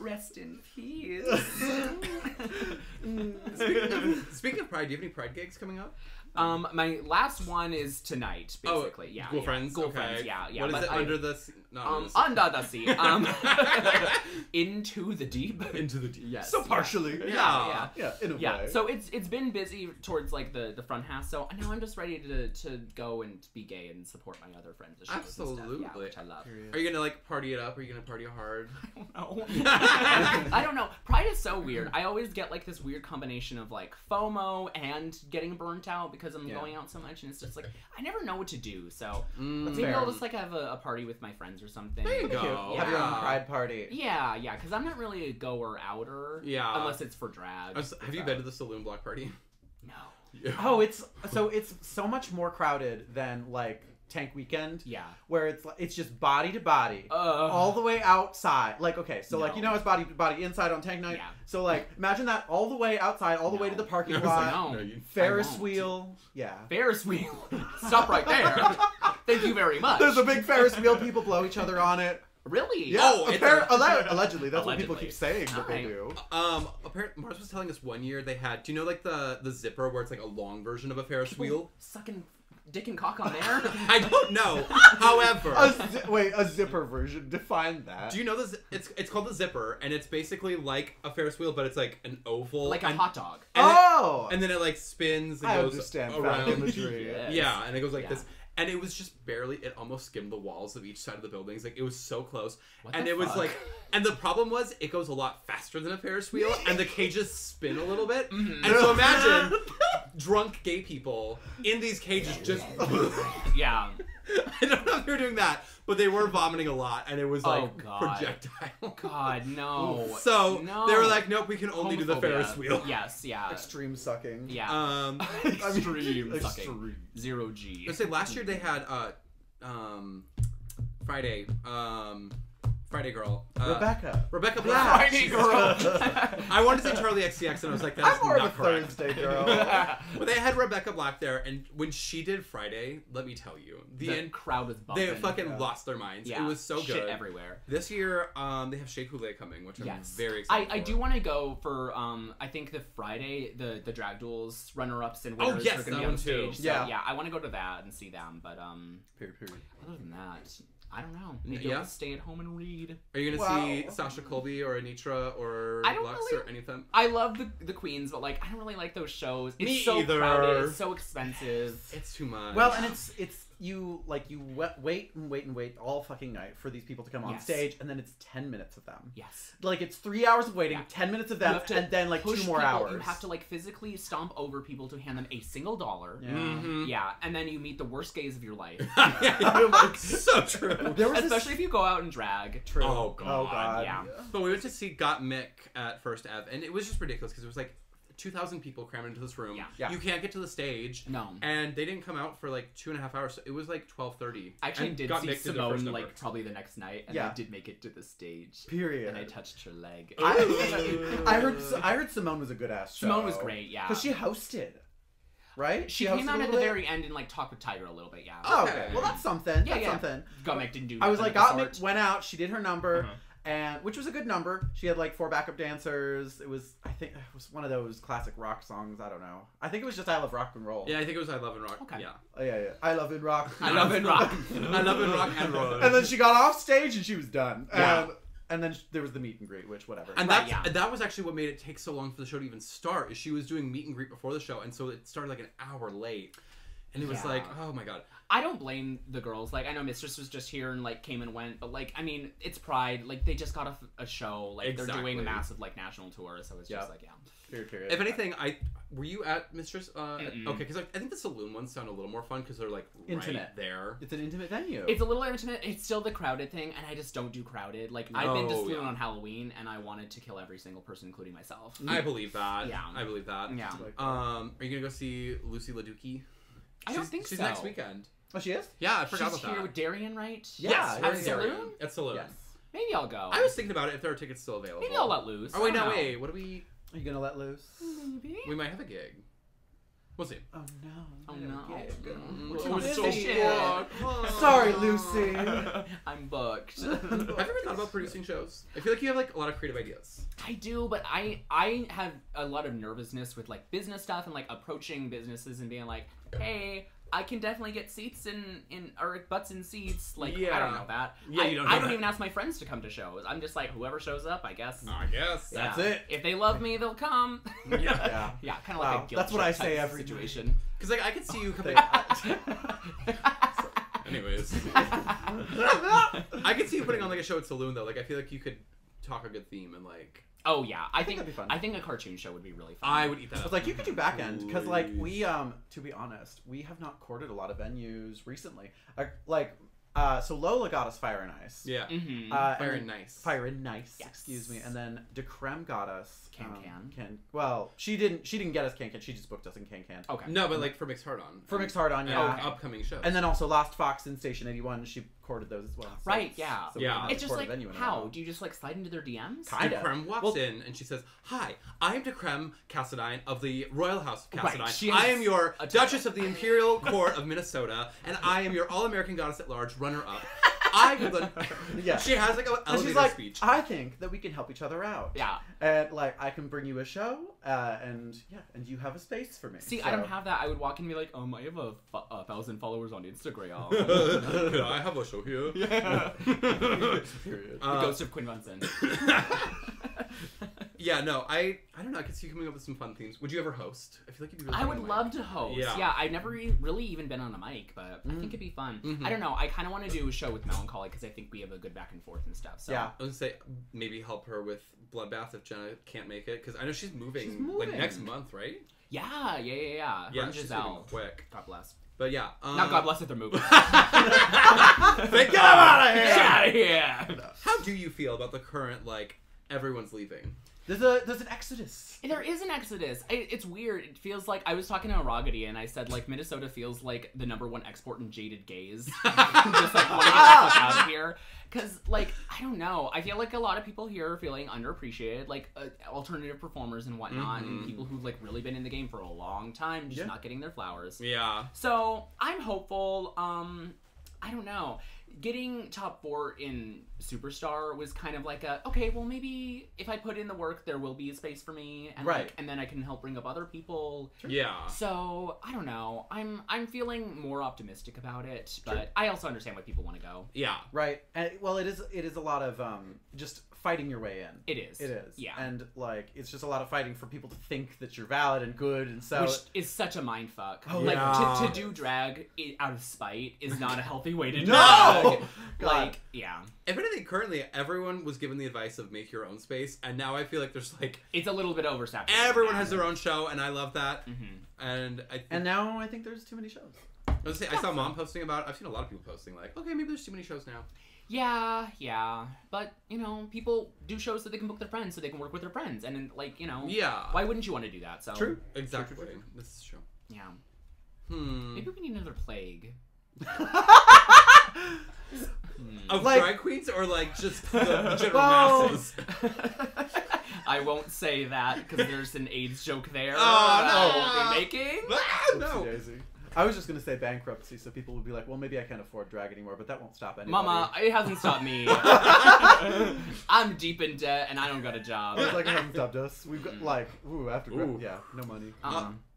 Rest in peace. Speaking of pride, do you have any pride gigs coming up? My last one is tonight, basically. Yeah. School friends. School Okay. friends. Yeah. What is but it? Under the sea? Not under the sea. Into the deep. Into the deep. Yes. So partially. Yeah. Yeah, in a Yeah, way. so it's been busy towards like the front half. So now I'm just ready to go and be gay and support my other friends. At shows and stuff. Absolutely. Yeah, which I love. Are you gonna like party it up? Or are you gonna party hard? No. I don't know. Pride is so weird. I always get like this weird combination of like FOMO and getting burnt out because I'm going out so much, and it's just like I never know what to do. So maybe fair. I'll just like have a party with my friends or something. There you go. Yeah. Have your own pride party. Yeah, because I'm not really a goer outer. Yeah. Unless it's for drag. Have you been to the saloon block party? No. Oh, it's so much more crowded than like Tank Weekend. Yeah. Where it's just body to body, all the way outside. Like okay, so like it's body to body inside on Tank Night. Yeah. So like imagine that all the way outside, all the way to the parking lot. No. Ferris wheel. Yeah. Ferris wheel. Stop right there. Thank you very much. There's a big Ferris wheel. People blow each other on it. Really? Yeah. Oh, allegedly. That's what people keep saying that they do. Apparently, Mars was telling us one year they had. Do you know like the zipper where it's like a long version of a Ferris wheel? Sucking dick and cock on there. I don't know. However, a zipper version. Define that. Do you know this? It's called the zipper, and it's basically like a Ferris wheel, but it's like an oval, like a hot dog. And then it like spins and goes understand around. imagery. Yes. Yeah, and it goes like this. And it was just barely, it almost skimmed the walls of each side of the buildings. Like, it was so close. And it was like, and the problem was, it goes a lot faster than a Ferris wheel, and the cages spin a little bit. And so imagine drunk gay people in these cages just... Yeah. I don't know if they were doing that, but they were vomiting a lot, and it was like projectile. God, no. So they were like, nope, we can only do the Ferris wheel. Yes, yeah. Extreme sucking. Yeah. Extreme sucking. 0G. Let's say last year they had Friday girl. Rebecca Black. Friday girl. I wanted to say Charlie XCX, and I was like, that's more not of a correct. Thursday girl. But they had Rebecca Black there, and when she did Friday, let me tell you, the crowd was bumping. They fucking lost their minds. Yeah. It was so good. Shit everywhere. This year, they have Shea Coulee coming, which I'm very excited for. I do want to go for, I think the Friday, the Drag Duels runner-ups and winners are going to be on stage. So, yeah, I want to go to that and see them, but period. Other than that, I don't know. Maybe I'll stay at home and read. Are you gonna see Sasha Colby or Anitra or Lux or any of them? I love the queens, but like I don't really like those shows. It's Me so either. crowded. It's so expensive. It's too much. Well, and it's you wait all fucking night for these people to come on stage, and then it's 10 minutes of them. Yes. Like it's 3 hours of waiting, 10 minutes of them, and then like 2 more hours. You have to like physically stomp over people to hand them a single $1. Yeah. Mm-hmm. Yeah, and then you meet the worst gays of your life. Like, so true. Especially if you go out and drag. True. Oh god. Yeah. But we went to see Got Mick at First Ave, and it was just ridiculous because it was like 2,000 people crammed into this room. Yeah. You can't get to the stage. No. And they didn't come out for like 2.5 hours. So it was like 12:30. I actually did Got see Mick did their Simone first like number. probably the next night, and I did make it to the stage. Period. And I touched her leg. I heard Simone was a good ass show. Simone was great, yeah. Because she hosted. Right? She came out at the very end and like talked with Tiger a little bit, yeah. Oh, okay. Well, that's something. Yeah, that's something. Gottmik didn't do I was nothing like, of the Gottmik sort. went out, she did her number, and which was a good number. She had like 4 backup dancers. It was, I think, it was one of those classic rock songs. I don't know. I think it was just I Love Rock and Roll. Yeah, I think it was I Love and Rock. Okay. Yeah. Oh, yeah. I Love in Rock. I love in rock. I Love and Rock and Roll. And then she got off stage and she was done. Yeah. And then there was the meet and greet, which whatever. And that was actually what made it take so long for the show to even start. Is she was doing meet and greet before the show, and so it started like an hour late. And it was like, oh my god. I don't blame the girls. Like, I know Mistress was just here and like came and went, but like, I mean, it's Pride. Like, they just got off a show. Like, they're doing a massive like national tour, so it's just like, Period. If anything, were you at Mistress? Okay, because I think the saloon ones sound a little more fun because they're like right there. It's an intimate venue. It's a little intimate. It's still the crowded thing, and I just don't do crowded. Like, I've been to saloon on Halloween, and I wanted to kill every single person, including myself. I believe that. Yeah, I believe that. Yeah. Are you gonna go see Lucy LaDuki? I don't think she's so. next weekend. Oh, she is? Yeah, I forgot about that. She's here with Darian, right? Yeah, at Saloon? At Saloon. Yes. Maybe I'll go. I was thinking about it if there are tickets still available. Maybe I'll let loose. Oh, wait, no, wait. What do we... Are you gonna let loose? Maybe. We might have a gig. We'll see. Oh, no. Oh, no. It was so booked. Sorry, Lucy. I'm booked. Have you ever thought about producing shows? I feel like you have like a lot of creative ideas. I do, but I have a lot of nervousness with like business stuff and like approaching businesses and being like, hey, I can definitely get seats or butts in seats. Like, I don't know that. Yeah, you don't know I don't that. even ask my friends to come to shows. I'm just like, whoever shows up, I guess. I guess. Yeah. That's it. If they love me, they'll come. Yeah. Yeah, kind of like a guilt That's what I trip say type every situation. Because like I could see you coming. Anyways, I could see you putting on like a show at Saloon though. Like I feel like you could talk a good theme and like. Oh yeah, I think that'd be fun. I think a cartoon show would be really fun. I would eat that. I was like, you could do back end because, like, we to be honest, we have not courted a lot of venues recently. So Lola got us Fire and Ice. Yeah. Mm-hmm. Fire and Nice. Fire and Nice. Yes. Excuse me. And then DeCreme got us Can. Well, she didn't get us Can. She just booked us in Can. Okay. No, but like for Mixed Heart On. For Mixed Heart On, yeah. Upcoming shows. And then also Lost Fox in Station 81. She recorded those as well. So Right, yeah. So we haven't It's just recorded like, venue in a how? while. Do you just like slide into their DMs? And Creme walks in and she says, "Hi, I am Creme Cassadine of the Royal House of Cassadine. Right, she I has am your a Duchess of the Imperial Court of Minnesota, and I am your All-American Goddess at Large runner-up. I would like..." Yeah. She has like an And elevator she's like, speech. I think that we can help each other out. Yeah. And like, I can bring you a show, and you have a space for me. See, so. I don't have that. I would walk in and be like, I have a 1,000 followers on Instagram. I have a show here. Yeah. Period. The ghost of Quinn Bunsen. Yeah, no, I don't know. I could see you coming up with some fun themes. Would you ever host? I feel like you'd be really I fun would on a love mic. to host. Yeah. Yeah, I've never really even been on a mic, but I think it'd be fun. I don't know. I kind of want to do a show with Melancholy because I think we have a good back and forth and stuff. So. Yeah. I was gonna say maybe help her with Bloodbath if Jenna can't make it, because I know she's moving, She's moving. like next month, right? Yeah. Yeah, Her and she's Giselle. moving quick. God bless. But yeah, Not God bless if they're moving. Get out of here! Get out of here! How do you feel about the current like everyone's leaving? There's an exodus. There is an exodus. It's weird. It feels like I was talking to Aragati and I said like Minnesota feels like the #1 export in jaded gays. Just like want to get the fuck out of here. Because like I don't know. I feel like a lot of people here are feeling underappreciated, like alternative performers and whatnot, and people who've like really been in the game for a long time, just not getting their flowers. Yeah. So I'm hopeful. I don't know. Getting top 4 in Superstar was kind of like okay, well maybe if I put in the work, there will be a space for me, and Right. like, and then I can help bring up other people. Yeah. So I don't know. I'm feeling more optimistic about it, but I also understand why people want to go. Yeah. Right. And well, it is a lot of just fighting your way in. It is. It is. Yeah. And like it's just a lot of fighting for people to think that you're valid and good, and so Which is such a mind fuck. Oh, like yeah. to do drag out of spite is not a healthy way to do No! drag. God. Like yeah. If anything, currently everyone was given the advice of make your own space, and now I feel like there's like It's a little bit oversaturated. everyone has their own show, and I love that. Mm-hmm. And I think, and now I think there's too many shows. I was gonna say, I saw Mom posting about. I've seen a lot of people posting like, okay, maybe there's too many shows now. Yeah. But, you know, people do shows so they can book their friends so they can work with their friends. And, like, you know, Yeah. why wouldn't you want to do that? So True. Exactly. This is true. Yeah. Hmm. Maybe we need another plague. Of Like- drag queens or like just the general Well- masses? I won't say that because there's an AIDS joke there. Oh, I no. won't be making. No. Oopsie-daisy. I was just gonna say bankruptcy, so people would be like, "Well, maybe I can't afford drag anymore," but that won't stop anybody. Mama, it hasn't stopped me. I'm deep in debt and I don't got a job. It's like it hasn't stopped us. We've got like, after Ooh. yeah, no money.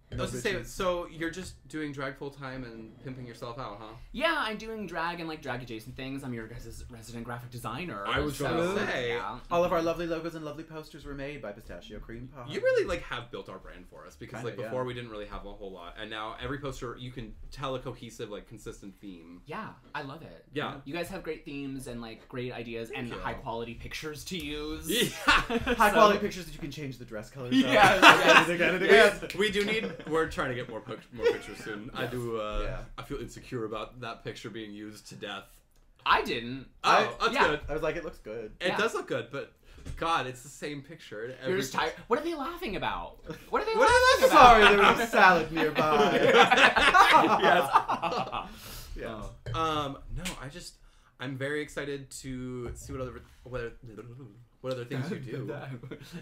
I was gonna say, so you're just doing drag full time and pimping yourself out, huh? Yeah, I'm doing drag and like drag adjacent things. I'm your guys' resident graphic designer. I was gonna say. yeah. All of our lovely logos and lovely posters were made by Pistachio Creampie. You really like have built our brand for us because Kinda, like before we didn't really have a whole lot, and now every poster you can tell a cohesive like consistent theme. Yeah, I love it. Yeah. You guys have great themes and like great ideas and you. high quality pictures to use. Yeah. high quality pictures that you can change the dress colors. of. Yes, Again and again. We do need. We're trying to get more pictures soon. I do. Yeah. I feel insecure about that picture being used to death. I didn't. Oh, that's yeah. good. I was like, it looks good. It Yeah. does look good, but God, it's the same picture. You're just tired. What are they laughing about? What are they What are laughing they about? Sorry, there was a salad nearby. Yes. Yeah. No, I'm very excited to see what other things you do.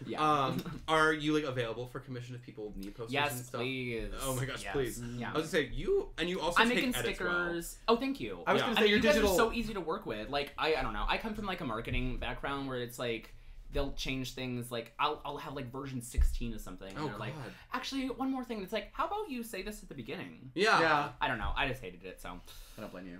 Yeah. Are you like available for commission if people need posters Yes, and stuff? please. Oh my gosh, Yes. please. Yeah. I was gonna say you also I'm take making edits stickers. Oh, thank you. I was Yeah. gonna I say mean, your you guys digital. are so easy to work with. Like, I don't know. I come from like a marketing background where it's like they'll change things. Like, I'll have like version 16 of something. And Oh, they're like, God. actually, one more thing. It's like, how about you say this at the beginning? Yeah. Yeah. I don't know. I just hated it. So. I don't blame you.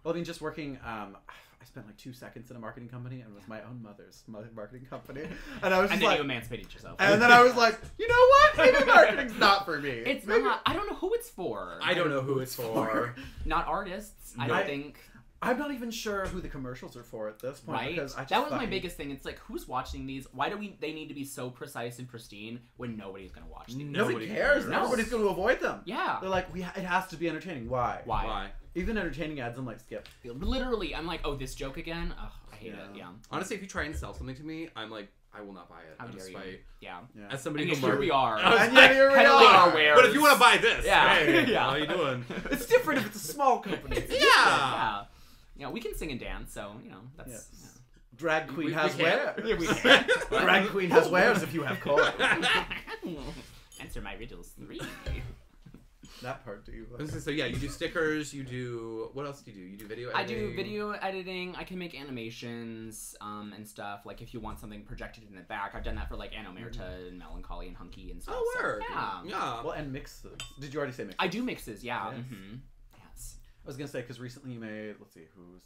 Well, I mean, just working. I spent like 2 seconds in a marketing company, and it was my own mother's marketing company, and I was And just then like, you emancipated yourself. and then I was like, you know what? Maybe marketing's not for me. It's Maybe- not. I don't know who it's for. I don't know who it's for. Not artists. I No. don't think. I'm not even sure who the commercials are for at this point. Right? Because I just That was my fucking- biggest thing. It's like, who's watching these? Why do they need to be so precise and pristine when nobody's gonna watch these? Nobody cares. No. Everybody's going to avoid them. Yeah. They're like, it has to be entertaining. Why? Why? Even entertaining ads, I'm like, skip. Literally, I'm like, oh, this joke again? Ugh, I hate it. Yeah. Honestly, if you try and sell something to me, I'm like, I will not buy it. How out of dare you? spite. Yeah. As somebody And who yet here we are. And yet here we Peddling are. our wares. But if you want to buy this, Yeah. hey, Yeah. how you doing? It's different if it's a small company. Yeah. Yeah. You know, we can sing and dance, so you know that's. Yes. You know. Drag queen We has can. wares. Yeah, we can. Drag queen has wares if you have coin. Answer my riddles 3. That part do you? So yeah, you do stickers. You do what else do you do? You do video editing. I do video editing. I can make animations and stuff. Like if you want something projected in the back, I've done that for like Anno Merita and Melancholy and Hunky and stuff. Oh, word. So, yeah. Yeah. Well, and mixes. Did you already say mixes? I do mixes. Yeah. Yes. Yes. I was gonna say because recently you made. Let's see who's.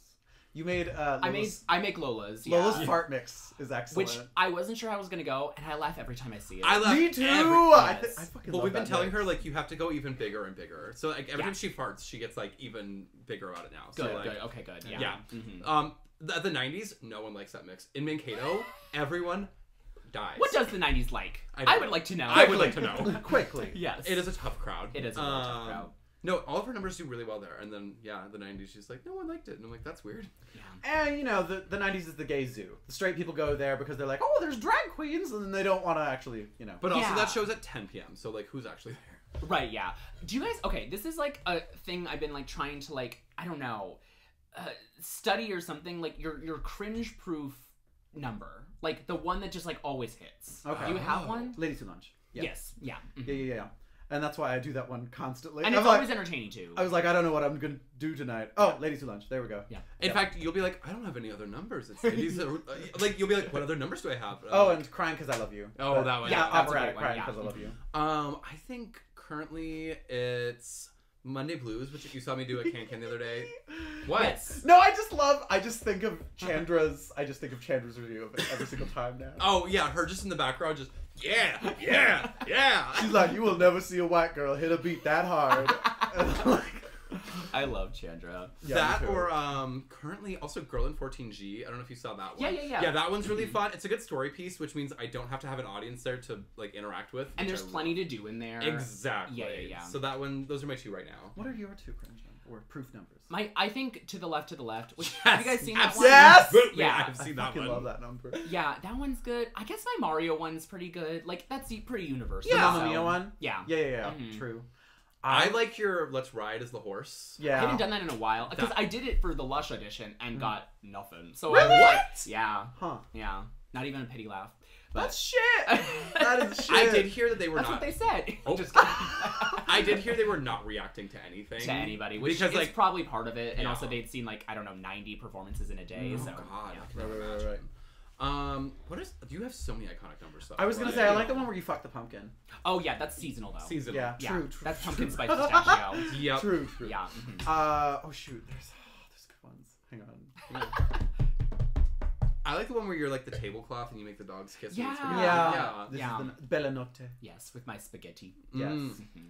You made. I make Lola's. Yeah. Lola's fart mix is excellent. Which I wasn't sure I was gonna go, and I laugh every time I see it. I laugh. Me too. I fucking. Well, love we've been that telling mix. her like you have to go even bigger and bigger. So like every Yeah. time she farts, she gets like even bigger about it now. Good. So, like, Good. Okay. Good. Yeah. Yeah. The 90s, no one likes that mix. In Mankato, everyone dies. What does the 90s like? I I know. would like to know. I would like to know. Quickly. Yes. It is a tough crowd. It is a really tough crowd. No, all of her numbers do really well there. And then, yeah, the 90s, she's like, no one liked it. And I'm like, that's weird. Yeah. And, you know, the 90s is the gay zoo. The straight people go there because they're like, oh, there's drag queens, and then they don't want to actually, you know. But also, Yeah. that show's at 10 p.m., so, like, who's actually there? Right, yeah. Do you guys... Okay, this is, like, a thing I've been, like, trying to, like, I don't know, study or something. Like, your cringe-proof number. Like, the one that just, like, always hits. Okay. Do you have one? Ladies Who Lunch. Yeah. Yes. Yeah. Mhm. Yeah. And that's why I do that one constantly. And I'm it's like- always entertaining, too. I was like, I don't know what I'm going to do tonight. Oh, Ladies Who Lunch. There we go. Yeah. In fact, you'll be like, I don't have any other numbers. It's ladies that, like, you'll be like, what other numbers do I have? Oh, and Crying Because I Love You. Oh, that one. Yeah, Yeah. that's a Operatic great one, Crying yeah. Because I Love You. I think currently it's Monday Blues, which you saw me do at Can the other day. What? Yes. No, I just think of Chandra's review of it every single time now. Oh, yeah, her just in the background, just, yeah. She's like, you will never see a white girl hit a beat that hard. And I'm like, I love Chandra. Yeah, that me too. or currently also Girl in 14G. I don't know if you saw that one. Yeah. Yeah, that one's really fun. It's a good story piece, which means I don't have to have an audience there to like interact with. And which there's I plenty love. to do in there. Exactly. Yeah. So that one, those are my two right now. What are your two cringe numbers or proof numbers? I think to the left. Which, Yes, have you guys seen that one? Yes! Absolutely, Yeah. I've seen I that fucking one. love that number. Yeah, that one's good. I guess my Mario one's pretty good. Like that's pretty universal. The Yeah. Mamma Mia one? Yeah. Yeah. Mhm. True. I like your Let's Ride as the horse. Yeah. I haven't done that in a while because That- I did it for the Lush audition and got nothing. So Really? I was like, What? yeah, Huh. yeah, not even a pity laugh. But That's shit. That is shit. I did hear that they were that's not. what they said. Oh. Just kidding. I did hear they were not reacting to anything. to anybody, which Because, is like, probably part of it. And yeah. also they'd seen like I don't know 90 performances in a day. Oh so God. yeah. I can never imagine. What is? You have so many iconic numbers. Though. I was gonna say I like the one where you fuck the pumpkin. Oh yeah, that's seasonal though. Seasonal. Yeah. Yeah, True. that's pumpkin spice pistachio. Yep. True. Yeah. Oh shoot. There's good ones. Hang on. I like the one where you're like the tablecloth and you make the dogs kiss. Yeah. Yeah. This Yeah. is the Bella Notte. Yes, with my spaghetti. Yes.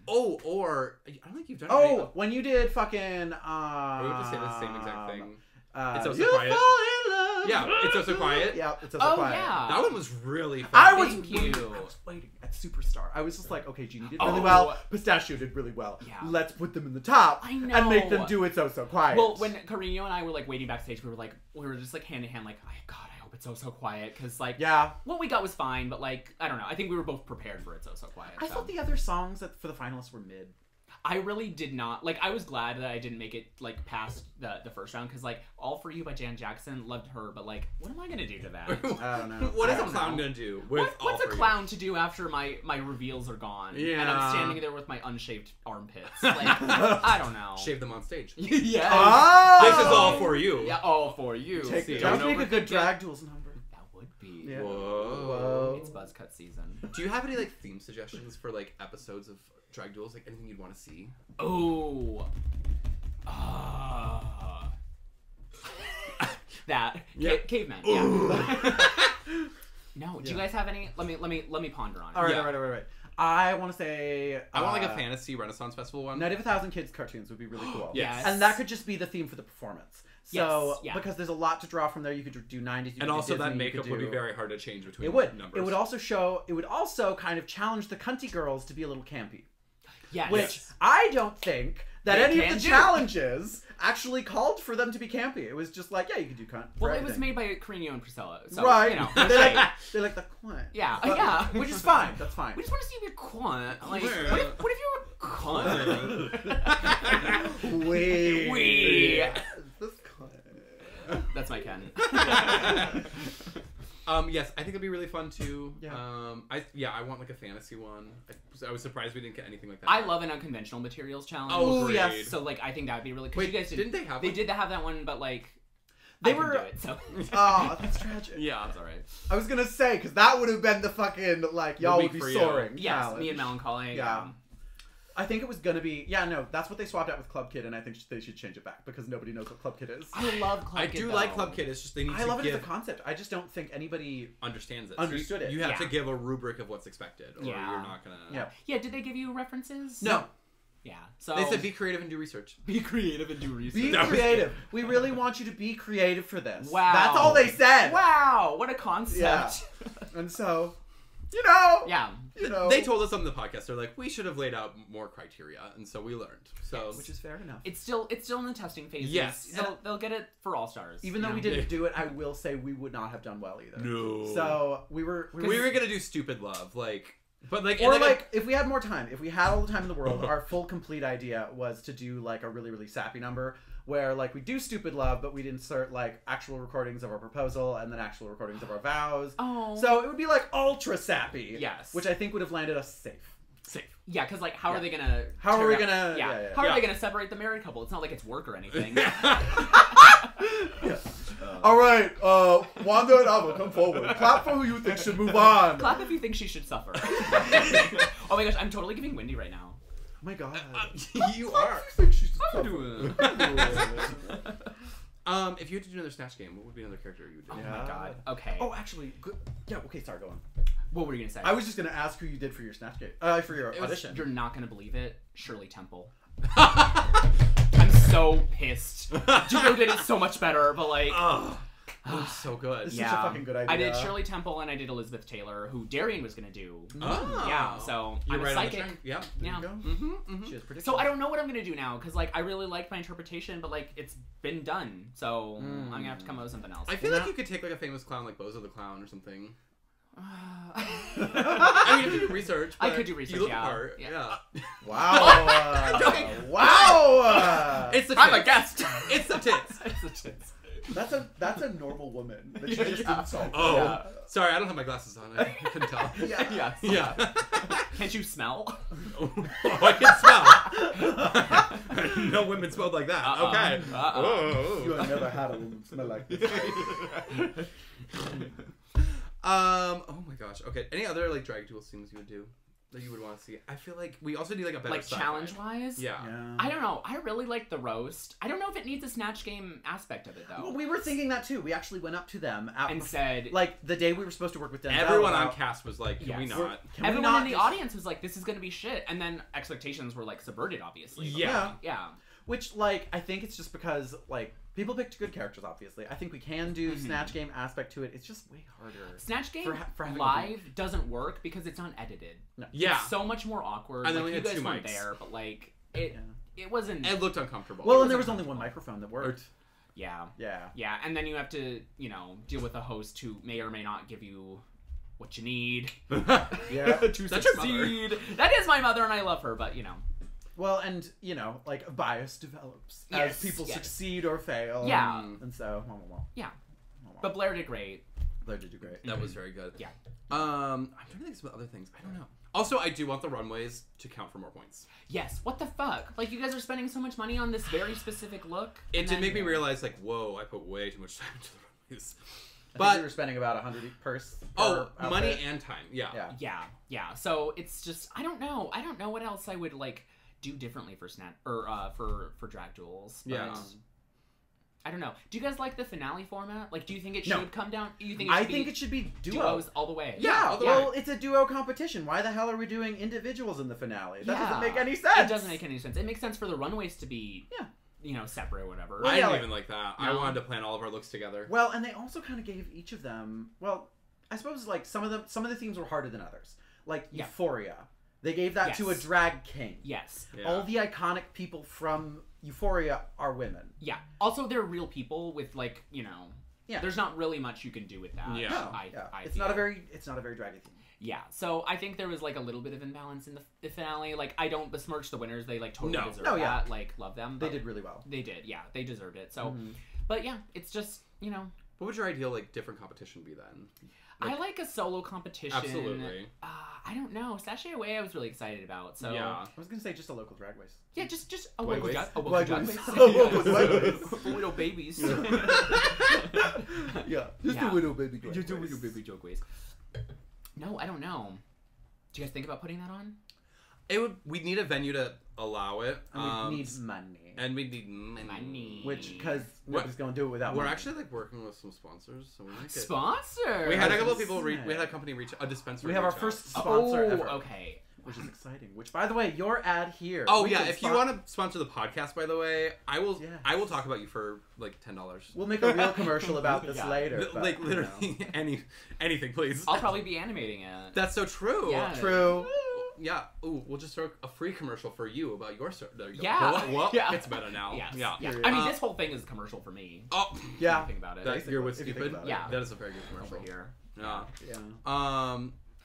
Oh, or I don't think you've done. Oh, when you did fucking. Are we going to say the same exact thing? It's You Also Quiet. fall in love. Yeah, It's Also Quiet. Yeah, it's also Oh quiet. yeah. That one was really fun. I was Thank waiting. you. I was waiting at Superstar. I was just like, okay, Jeannie did Oh. really well. Pistachio did really well. Yeah. Let's put them in the top I know. and make them do it so quiet. Well, when Carino and I were like waiting backstage, we were just like hand in hand, like, God, I hope it's so quiet, because like, yeah, what we got was fine, but like, I don't know. I think we were both prepared for it so quiet. I so. thought the other songs for the finalists were mid. I really did not like. I was glad that I didn't make it like past the first round, because like All For You by Jan Jackson, loved her, but like, what am I gonna do to that? I don't know. What is I a don't clown know. gonna do with What's All a For clown to do after my reveals are gone? Yeah. And I'm standing there with my unshaved armpits. Like, I don't know. You? Shave them on stage. Yes. Oh! This is all for you. Yeah, all for you. Take, See, that would don't make a good overthink Drag Duels number. That would be. Yeah. Whoa. It's Buzzcut season. Do you have any like theme suggestions for like episodes of Drag Duels? Like anything you'd want to see? Oh. That. Yeah. Caveman. Yeah. No. Do you guys have any? Let me ponder on it. All right, Yeah. all right. I want to say. I want like a fantasy Renaissance Festival one. Night of 1,000 Kids cartoons would be really cool. Yes. And that could just be the theme for the performance. So, Yes, yeah. because there's a lot to draw from there, you could do 90s. You could And do also Disney, that you makeup could would be do- very hard to change between It would. numbers. It would also show. It would also kind of challenge the cunty girls to be a little campy. Yes. Which I don't think that They any of can the do. challenges actually called for them to be campy. It was just like, yeah, you could do cunt. Well, for it was everything. made by Carino and Priscilla. So, right. You know, they like the cunt. Yeah, But- yeah. Which is fine. That's fine. We just want to see if you're cunt. Like, Yeah. what if you're a cunt? Wait. We. This cunt. That's my Ken. Yes, I think it'd be really fun too. Yeah. I want like a fantasy one. I was surprised we didn't get anything like that. I love an unconventional materials challenge. Oh, yes. So like I think that would be really cool. Wait, You guys didn't they have They one? did have that one, but like They I couldn't were- do it, so Oh, that's tragic. yeah, it's all right. I was gonna say, because that would have been the fucking, like, y'all would be for you. soaring. Yes, challenge. me and Melancholy. Yeah. I think it was gonna be, no, that's what they swapped out with Club Kid, and I think they should change it back, because nobody knows what Club Kid is. I love Club I Kid, do though. like Club Kid. It's just they need I to love it give as a concept. I just don't think anybody understands it. understood it. You have Yeah. to give a rubric of what's expected, or Yeah. you're not gonna. Yeah. Yeah, did they give you references? No. Yeah. So They said be creative and do research. be creative and do research. Be creative. We really want you to be creative for this. Wow. That's all they said. Wow, what a concept. Yeah. And so, you know. Yeah. You know. They told us on the podcast. They're like, we should have laid out more criteria, and so we learned. So, Which is fair enough. It's still in the testing phases. Yes. They'll get it for all stars. Even though you we know? didn't do it, I will say we would not have done well either. No. So we were gonna do Stupid Love, but or like if we had more time, if we had all the time in the world, our full complete idea was to do like a really, really sappy number where like we do Stupid Love, but we'd insert like actual recordings of our proposal and then actual recordings of our vows. Oh. So it would be like ultra sappy. Yes. Which I think would have landed us safe. Yeah, because like, how are they gonna? How are we tear out- gonna? Yeah. How are they gonna separate the married couple? It's not like it's work or anything. All right, Wanda and Ava, come forward. Clap for who you think should move on. Clap if you think she should suffer. Oh my gosh, I'm totally giving Wendy right now. Oh my god. You are. I think she should I'm suffer. doing if you had to do another Snatch game, what would be another character you would do? Oh my god. Okay. Oh, actually, good. Yeah. Okay. Sorry. Go on. What were you gonna say? I was just gonna ask who you did for your Snatch game. For your audition. You're not gonna believe it. Shirley Temple. I'm so pissed. Jugo did it so much better, but like. It was so good. It's such a fucking good idea. I did Shirley Temple and I did Elizabeth Taylor, who Darian was gonna do. Oh. Yeah, so You're I'm right a psychic. on the train. Yeah. Yeah. She has predictions. So I don't know what I'm gonna do now, because like I really liked my interpretation, but like it's been done, so I'm gonna have to come up with something else. I feel like you could take like a famous clown like Bozo the Clown or something. I mean, if you do research. I but could do research. You look Yeah. the part. Yeah. Wow. Joking. Wow. It's the I'm a tits. guest. It's the tits. It's the tits. That's a normal woman that you just insult. Oh, Yeah. sorry, I don't have my glasses on. I couldn't tell. Yes. Yeah. Can't you smell? Oh, I can smell. No women smelled like that. Okay. You have never had a woman smell like this. Oh my gosh. Okay. Any other like drag duel scenes you would do that you would want to see? I feel like we also need like a better Like sci-fi. challenge-wise? Yeah. I don't know. I really like the roast. I don't know if it needs a Snatch Game aspect of it, though. Well, we were thinking that too. We actually went up to them and said, like the day we were supposed to work with Denzel. Everyone on about- cast was like, "Can we Yes. not?" Can we everyone not in the just- audience was like, this is gonna be shit. And then expectations were like subverted, obviously. But, Yeah. like, yeah. Which, like, I think it's just because, like, people picked good characters, obviously. I think we can do Snatch Game aspect to it. It's just way harder. Snatch Game for having a live doesn't work because it's unedited. No. Yeah. It's so much more awkward. And then like, we you had guys two weren't mics. there, but like it wasn't. It looked uncomfortable. Well, and there was only one microphone that worked. Yeah. Yeah. Yeah, and then you have to, deal with a host who may or may not give you what you need Yeah. to That's your mother. succeed. That is my mother, and I love her, but Well, and, like, bias develops as Yes, people yes. succeed or fail. Yeah. And so, yeah. But Blair did great. Blair did do great. That was very good. Yeah. I'm trying to think of some other things. I don't know. Also, I do want the runways to count for more points. Yes. What the fuck? Like, you guys are spending so much money on this very specific look. It and did then- make me realize, like, whoa, I put way too much time into the runways. I think But we were spending about 100 purse. oh, per money outfit. and time. Yeah. Yeah. So it's just I don't know what else I would like do differently for for Drag Duels. But Yeah. I don't know. Do you guys like the finale format? Like, do you think it No. should come down? You think? I think it should be duos all the way. Yeah, well, it's a duo competition. Why the hell are we doing individuals in the finale? That doesn't make any sense. It doesn't make any sense. It makes sense for the runways to be, separate or whatever. I didn't even like that. I No. wanted to plan all of our looks together. Well, and they also kind of gave each of them. Well, I suppose like some of the themes were harder than others. Like Euphoria, they gave that to a drag king. Yes. Yeah. All the iconic people from Euphoria are women. Yeah. Also, they're real people with like Yeah. There's not really much you can do with that. Yeah. No, I it's feel. not a very draggy theme. Yeah, so I think there was like a little bit of imbalance in the finale. Like, I don't besmirch the winners; they like totally deserve No, yeah. that. Like, love them. They but did really well. They did, yeah, they deserved it. So, But yeah, it's just, you know. What would your ideal, like, different competition be then? I like a solo competition. Absolutely. I don't know. Sashay Away I was really excited about. So I was going to say just a local Drag Race. Yeah, just a Wait, local wait. drag race. Widow babies. Yeah. Just a widow baby drag Just a race. widow baby joke ways. No, I don't know. Do you guys think about putting that on? We'd need a venue to allow it. And we need money. And we need money. Which, because nobody's going to do it without We're money. actually, like, working with some sponsors. So we might get... Sponsor? We had a couple of people, we had a company a dispensary We have our reach first out. sponsor ever. Okay. Which is exciting. Which, by the way, your ad here. Oh, we yeah. can If you want to sponsor the podcast, by the way, I will talk about you for, like, $10. We'll make a real commercial about this later. But, like, literally, anything, please. I'll probably be animating it. That's so true. Yeah. True. Yeah. Ooh, we'll just throw a free commercial for you about your service. There you go. Yeah. Well, Yeah. it's better now. Yes. Yeah. I mean, this whole thing is a commercial for me. Oh. Yeah. Think about it. That, you're with If you think Stupid? about it. Yeah. That is a very good commercial. Over here. Yeah. Yeah.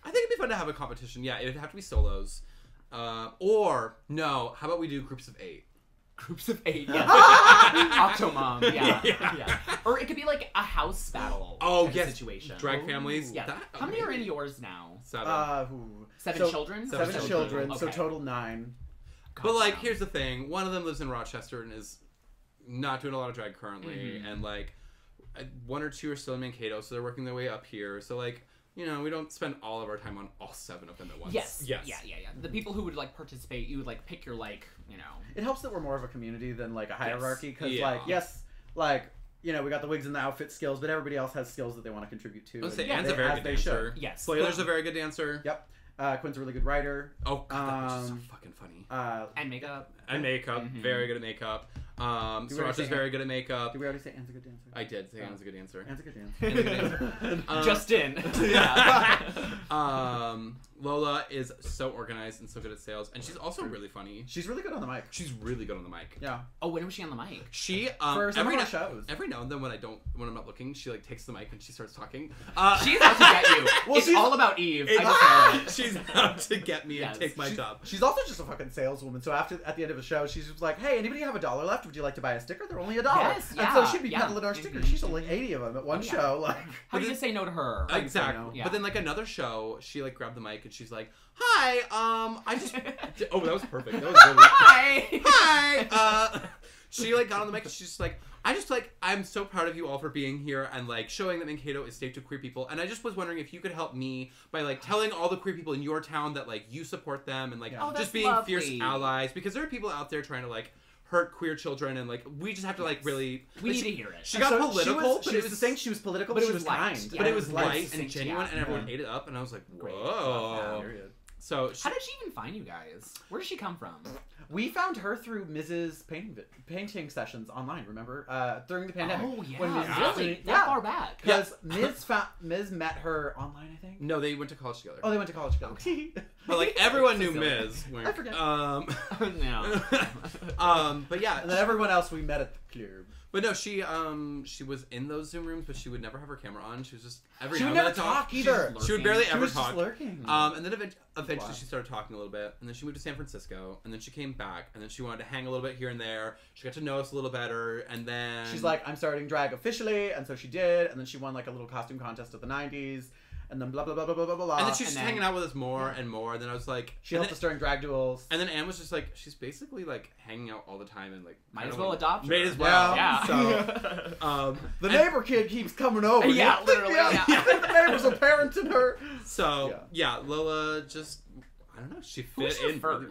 I think it'd be fun to have a competition. Yeah, it'd have to be solos. Or, no, how about we do groups of 8? Groups of 8. Yeah. Octomom. Yeah. Yeah. Or it could be like a house battle. Oh, kind of yes. situation. Drag families. Yeah. How many are in yours now? 7. 7 children? 7 children. So Okay. total 9. But, like, here's the thing. One of them lives in Rochester and is not doing a lot of drag currently. And, like, 1 or 2 are still in Mankato, so they're working their way up here. So, like, you know, we don't spend all of our time on all 7 of them at once. Yes. Yeah. The people who would, like, participate, you would, like, pick your, like, you know. It helps that we're more of a community than, like, a hierarchy. Because, Yeah. like, yes, like, you know, we got the wigs and the outfit skills, but everybody else has skills that they want to contribute to. Let's say and Anne's a very as good they dancer. should. Yes. Slater's a very good dancer. Yep. Quinn's a really good writer. Oh, God, that was just so fucking funny. And makeup. And makeup. Very good at makeup. Sriracha's very good at makeup. Did we already say Anne's a good dancer? I did say Anne's a good dancer. Anne's a good dancer. Anne's a good dancer. Just in. Yeah. Lola is so organized and so good at sales, and she's also really funny. She's really good on the mic. She's really good on the mic. Yeah. Oh, when was she on the mic? She For some every of our shows. Every now and then when I'm not looking, she like takes the mic and she starts talking. She's out to get you. Well, it's she's- all about Eve. I just know it. She's out to get me and take my job. She's also just a fucking saleswoman. So at the end of a show, she's just like, "Hey, anybody have $1 left? Would you like to buy a sticker? They're only $1." Yes, And so yeah, she'd be yeah. peddling our stickers. She sold like 80 of them at one show. Like, How do you say no to her? Exactly. Yeah. But then like another show, she like grabbed the mic and she's like, "Hi, I just oh that was perfect. That was really hi. She like got on the mic and she's just like, I'm so proud of you all for being here and like showing that Mankato is safe to queer people. And I just was wondering if you could help me by like telling all the queer people in your town that like you support them and like just being fierce allies, because there are people out there trying to like hurt queer children and like we just have to like really we need to hear it. She got political, She was the thing. She was political, but she was kind. Yeah, but it was light succinct, and genuine, and everyone ate it up. And I was like, whoa. So how did she even find you guys? Where did she come from? We found her through Mrs. painting sessions online. Remember during the pandemic? Oh yeah, when Ms. really? That far back? Because Ms. met her online, I think. No, they went to college together. Oh, they went to college together. But like everyone knew Ms. I forget. No. But yeah, and then everyone else we met at the club. But no, she was in those Zoom rooms, but she would never have her camera on. She was just She would never talk either. She would barely She ever was talk. just lurking. And then eventually she started talking a little bit, and then she moved to San Francisco, and then she came back, and then she wanted to hang a little bit here and there. She got to know us a little better, and then she's like, I'm starting drag officially, and so she did, and then she won like a little costume contest at the 90s. And then blah blah blah blah blah blah blah. And then she was just hanging out with us more and more. And then I was like, she helped us during Drag Duels. And then Anne was just like, she's basically like hanging out all the time and like might as well adopt her. Might as well. Yeah. So the neighbor kid keeps coming over. Yeah, literally. Yeah. The neighbors are parenting her. So yeah, Lola just I don't know. She fit in first? really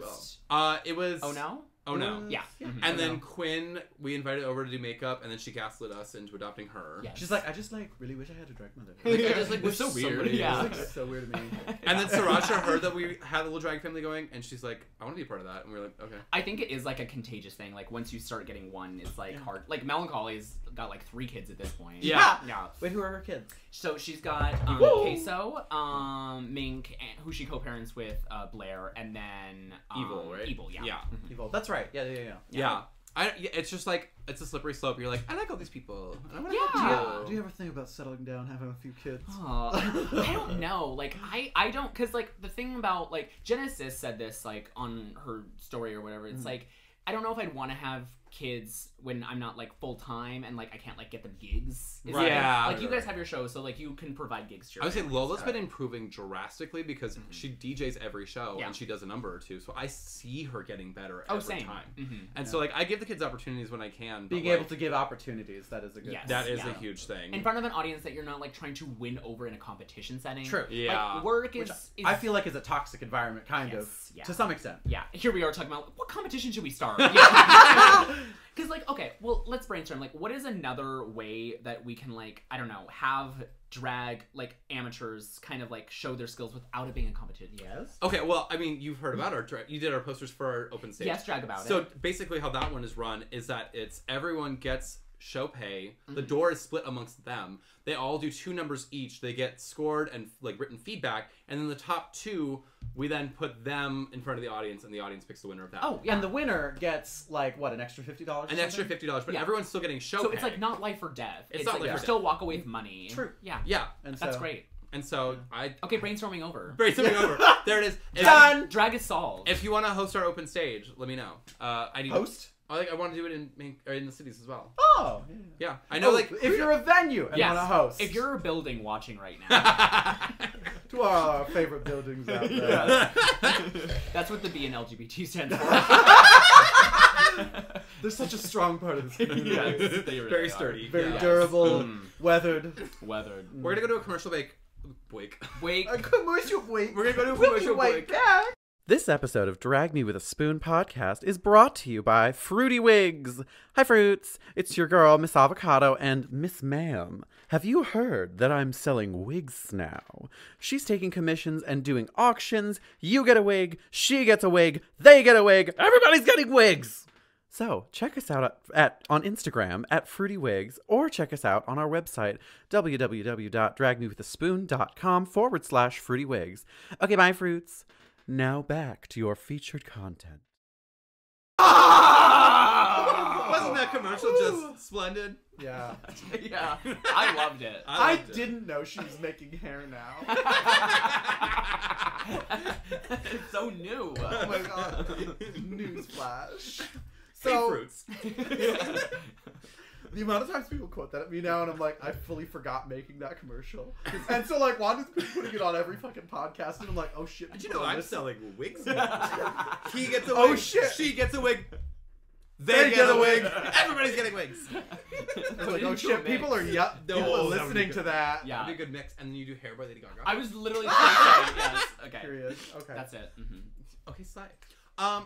well. It was Oh no. Oh no. Yeah. And then Quinn, we invited over to do makeup, and then she gaslit us into adopting her. Yes. She's like, I just like really wish I had a drag mother. Like, I just like It's so weird. somebody- Yeah. It's so weird to me. And then Sriracha heard that we had a little drag family going, and she's like, I want to be a part of that. And we were like, okay. I think it is like a contagious thing. Like once you start getting one, it's like hard. Like Melancholy's got like 3 kids at this point. Yeah. Yeah. Wait, who are her kids? So she's got Queso, Mink, who she co-parents with Blair, and then Evil, right? Evil, yeah. Yeah. Evil. That's right. Yeah. Yeah. It's just like, it's a slippery slope. You're like, I like all these people. And I want to Yeah. help Do you ever think about settling down, having a few kids? I don't know. Like, I don't, because, like, the thing about, like, Genesis said this, like, on her story or whatever. It's like, I don't know if I'd want to have kids when I'm not like full time and like I can't like get them gigs. Right. Yeah. Like you guys have your show, so like you can provide gigs to your I would say families. Lola's been improving drastically because she DJs every show and she does a number or two. So I see her getting better every time. And so like I give the kids opportunities when I can. Being able to give opportunities, that is a good thing. That is a huge thing. In front of an audience that you're not like trying to win over in a competition setting. True. Yeah. Like, work is I feel like is a toxic environment, kind of, to some extent. Yeah. Here we are talking about what competition should we start? Because like, okay, well, let's brainstorm. Like, what is another way that we can like, I don't know, have drag like amateurs kind of like show their skills without it being a competition? Yes. Okay, well, I mean, you've heard about our drag. You did our posters for our open stage. Yes, Drag About It. So basically, how that one is run is that it's everyone gets show pay. The door is split amongst them. They all do 2 numbers each. They get scored and like written feedback, and then the top 2, we then put them in front of the audience, and the audience picks the winner of that. Oh, yeah. And the winner gets like what, an extra $50? An extra $50, but everyone's still getting show pay. So it's like not life or death. It's not not like life you or still death. walk away with money. True. Yeah. Yeah. And That's great. And so Okay, brainstorming over. Brainstorming over. There it is. Done. Drag is solved. If you want to host our open stage, let me know. I need host. I want to do it in the cities as well. Oh. Yeah. I know. Like if you're a venue and want to host. If you're a building watching right now. To our favorite buildings out there. That's what the B in LGBT stands for. They're such a strong part of this community. Yes, they really very are. sturdy, very durable, weathered. Weathered. We're gonna go to a commercial break. A commercial break. We're gonna go to a commercial break. This episode of Drag Me With a Spoon podcast is brought to you by Fruity Wigs. Hi, Fruits. It's your girl, Miss Avocado, and Miss Ma'am. Have you heard that I'm selling wigs now? She's taking commissions and doing auctions. You get a wig, she gets a wig, they get a wig, everybody's getting wigs! So, check us out on Instagram at Fruity Wigs, or check us out on our website, www.dragmewithaspoon.com/Fruity Wigs. Okay, bye, Fruits. Now back to your featured content. Wasn't that commercial just splendid? Yeah. Yeah. I loved it. I didn't know she was making hair now. It's so new. Oh my god. Newsflash. Hey, Fruits. The amount of times people quote that at me now, and I'm like, I fully forgot making that commercial. And so, like, Wanda's putting it on every fucking podcast, and I'm like, oh shit. Did you know I'm selling wigs? He gets a wig. Oh shit. She gets a wig. They get a wig. Everybody's getting wigs. I'm like, oh shit, people are listening to that. Yeah. That'd be a good mix. And then you do hair by Lady Gaga. I was literally going to say, yes. Okay. Curious. Okay. That's it. Okay, sight.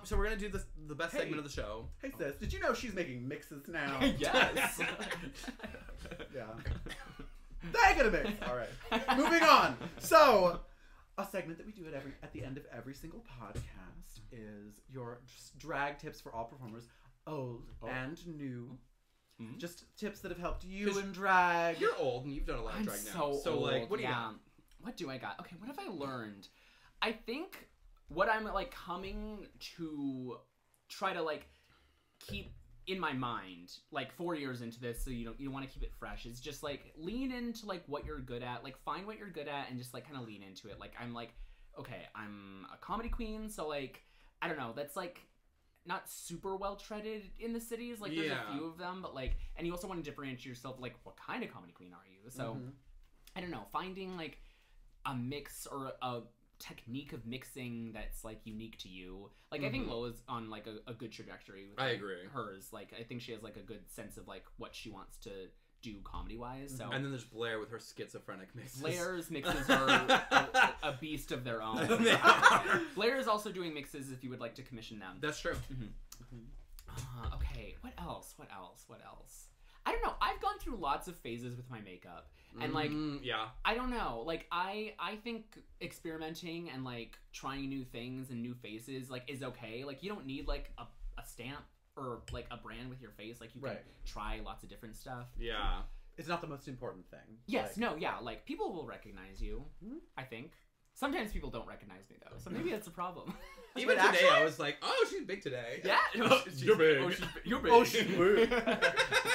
So we're gonna do the best segment of the show. Hey sis, did you know she's making mixes now? Yes. Yeah. They get a mix. All right. Moving on. So, a segment that we do at the end of every single podcast is your drag tips for all performers, old and new. Just tips that have helped you in drag. You're old and you've done a lot of drag now. So old. like, what do you got? What do I got? Okay, what have I learned? I think what I'm like coming to try to like keep in my mind like 4 years into this, so you want to keep it fresh, is just like lean into like what you're good at, like find what you're good at and just like kind of lean into it. Like I'm like, okay, I'm a comedy queen, so like I don't know, that's like not super well treaded in the cities, like there's a few of them, but like, and you also want to differentiate yourself, like what kind of comedy queen are you? So I don't know, finding like a mix or a technique of mixing that's like unique to you. Like I think Lola's on like a good trajectory with, I agree. Hers, like I think she has like a good sense of like what she wants to do comedy wise. So and then there's Blair with her schizophrenic mixes. Blair's mixes are a beast of their own. Blair is also doing mixes if you would like to commission them. That's true. Okay, what else? I don't know. I've gone through lots of phases with my makeup. And like I don't know. Like I think experimenting and like trying new things and new faces like is okay. Like you don't need like a stamp or like a brand with your face. Like you can try lots of different stuff. It's not the most important thing. Yes, like, like people will recognize you, I think. Sometimes people don't recognize me though, so maybe that's a problem. Even Wait, today, actually? I was like, "Oh, she's big today." Yeah, You're big. You're big. Oh, she's big.